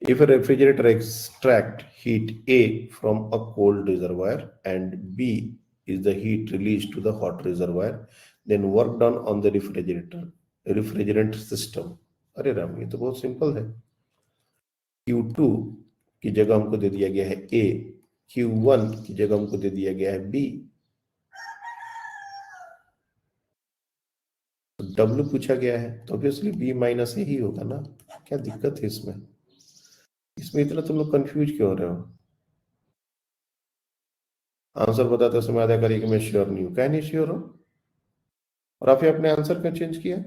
if a refrigerator extract heat A from a cold reservoir and B is the heat released to the hot reservoir, then work done on the refrigerant system। अरे राम, ये तो बहुत सिंपल है। Q2 की जगह हमको दे दिया गया है A, Q1 की जगह हमको दे दिया गया है B। तो W पूछा गया है तो ऑब्वियसली B माइनस ही होगा ना, क्या दिक्कत है इसमें? इसमें इतना तुम लोग कंफ्यूज क्यों हो रहे हो? आंसर बताते समय आधा करिए कि मैं श्योर नहीं हूं। क्या नहीं श्योर हो? और आपने अपने आंसर क्यों चेंज किया?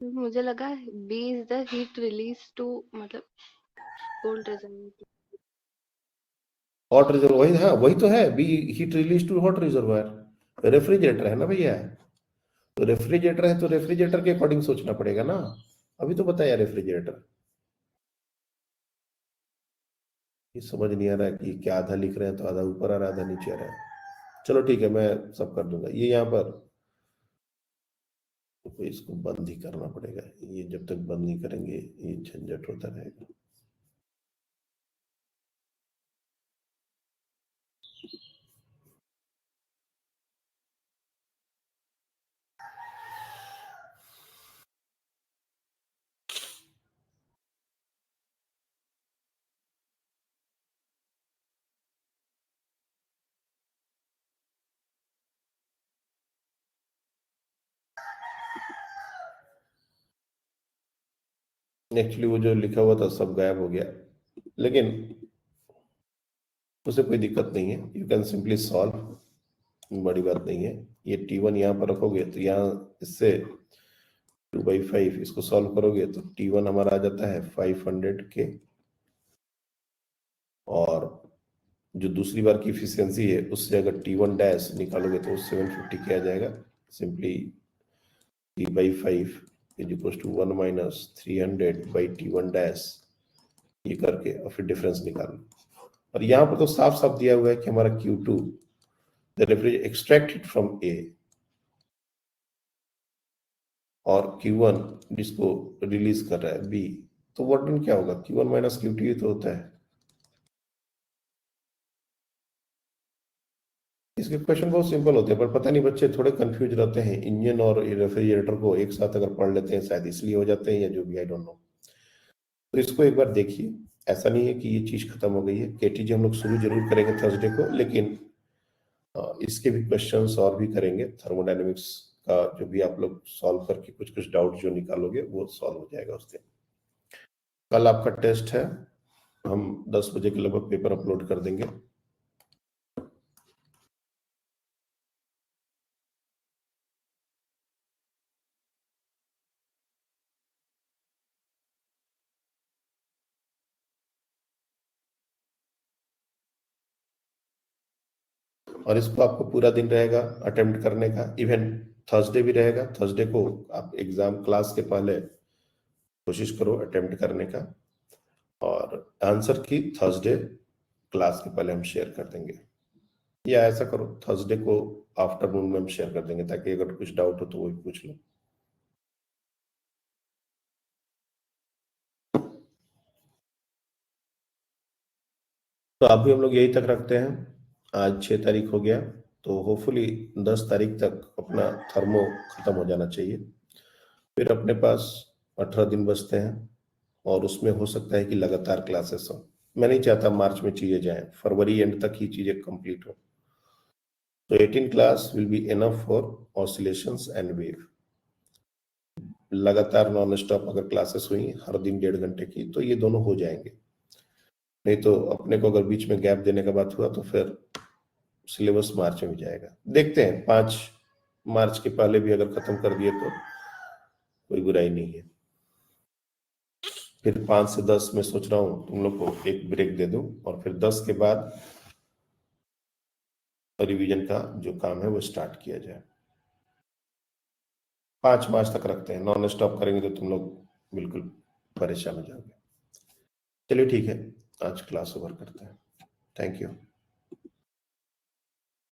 मुझे लगा B is the heat release to मतलब cold reservoir. हॉट रिजर्व वही, हाँ वही तो है, be heat release to hot reservoir. Refrigerator है ना भैया, तो रेफ्रिजरेटर है तो रेफ्रिजरेटर के अकॉर्डिंग सोचना पड़ेगा ना। अभी तो बताया रेफ्रिजरेटर। ये समझ नहीं आ रहा है कि क्या आधा लिख रहे हैं तो आधा ऊपर आ रहा है आधा नीचे आ रहा है। चलो ठीक है, मैं सब कर दूंगा। ये यहाँ पर तो इसको बंद ही करना पड़ेगा, ये जब तक बंद नहीं करेंगे ये झंझट होता रहेगा। एक्चुअली वो जो लिखा हुआ था सब गायब हो गया, लेकिन उसे कोई दिक्कत नहीं है, यू कैन सिंपली सॉल्व, बड़ी बात नहीं है। ये T1 यहाँ पर रखोगे तो यहाँ इससे 2/5 इसको सॉल्व करोगे तो T1 हमारा आ जाता है 500K, और जो दूसरी बार की इफिशियंसी है उससे अगर T1 डैश निकालोगे तो 750K आ जाएगा। Simply T/5 is equal to 1 minus 300/T1 dash, ये करके और फिर डिफरेंस निकालो। और यहाँ पर तो साफ साफ दिया हुआ है कि हमारा Q2 the refrigerator extracted from A, और Q1 जिसको रिलीज कर रहा है B, तो वर्डन क्या होगा? Q1 माइनस Q2 ही तो होता है। इसके क्वेश्चन बहुत सिंपल होते हैं, पर पता नहीं बच्चे थोड़े कंफ्यूज रहते हैं। इंजन और रेफ्रिजरेटर को एक साथ अगर पढ़ लेते हैं शायद इसलिए हो जाते हैं, या जो भी, आई डोंट नो। तो इसको एक बार देखिए, ऐसा नहीं है कि ये चीज खत्म हो गई है। केटीजी हम लोग शुरू जरूर करेंगे थर्सडे को, लेकिन इसके भी क्वेश्चंस और भी करेंगे। थर्मोडायनेमिक्स का जो भी आप लोग सॉल्व करके कुछ कुछ डाउट जो निकालोगे वो सॉल्व हो जाएगा उस दिन। कल आपका टेस्ट है, हम 10 बजे के लगभग पेपर अपलोड कर देंगे। और इसको आपको पूरा दिन रहेगा अटेम्प्ट करने का, इवन थर्सडे भी रहेगा। थर्सडे को आप एग्जाम क्लास के पहले कोशिश करो अटेम्प्ट करने का, और आंसर की थर्सडे क्लास के पहले हम शेयर कर देंगे, या ऐसा करो थर्सडे को आफ्टरनून में हम शेयर कर देंगे, ताकि अगर कुछ डाउट हो तो वो भी पूछ लो। तो अभी हम लोग यही तक रखते हैं। आज 6 तारीख हो गया, तो होपफुली 10 तारीख तक अपना थर्मो खत्म हो जाना चाहिए। फिर अपने पास 18 दिन बचते हैं, और उसमें हो सकता है कि लगातार क्लासेस हो। मैं नहीं चाहता मार्च में चीजें जाएं, फरवरी एंड तक ही चीजें कंप्लीट हो। तो 18 class will be enough for oscillations and wave. लगातार नॉन स्टॉप अगर क्लासेस हुई हर दिन 1.5 घंटे की, तो ये दोनों हो जाएंगे। नहीं तो अपने को अगर बीच में गैप देने का बात हुआ तो फिर सिलेबस मार्च में भी जाएगा। देखते हैं 5 मार्च के पहले भी अगर खत्म कर दिए तो कोई बुराई नहीं है। फिर 5 से 10 में सोच रहा हूँ तुम लोग को एक ब्रेक दे दूं, और फिर 10 के बाद रिवीजन का जो काम है वो स्टार्ट किया जाए। 5 मार्च तक रखते हैं, नॉन स्टॉप करेंगे तो तुम लोग बिल्कुल परेशान हो जाओगे। चलिए ठीक है, आज क्लास ओवर करते हैं। Thank you.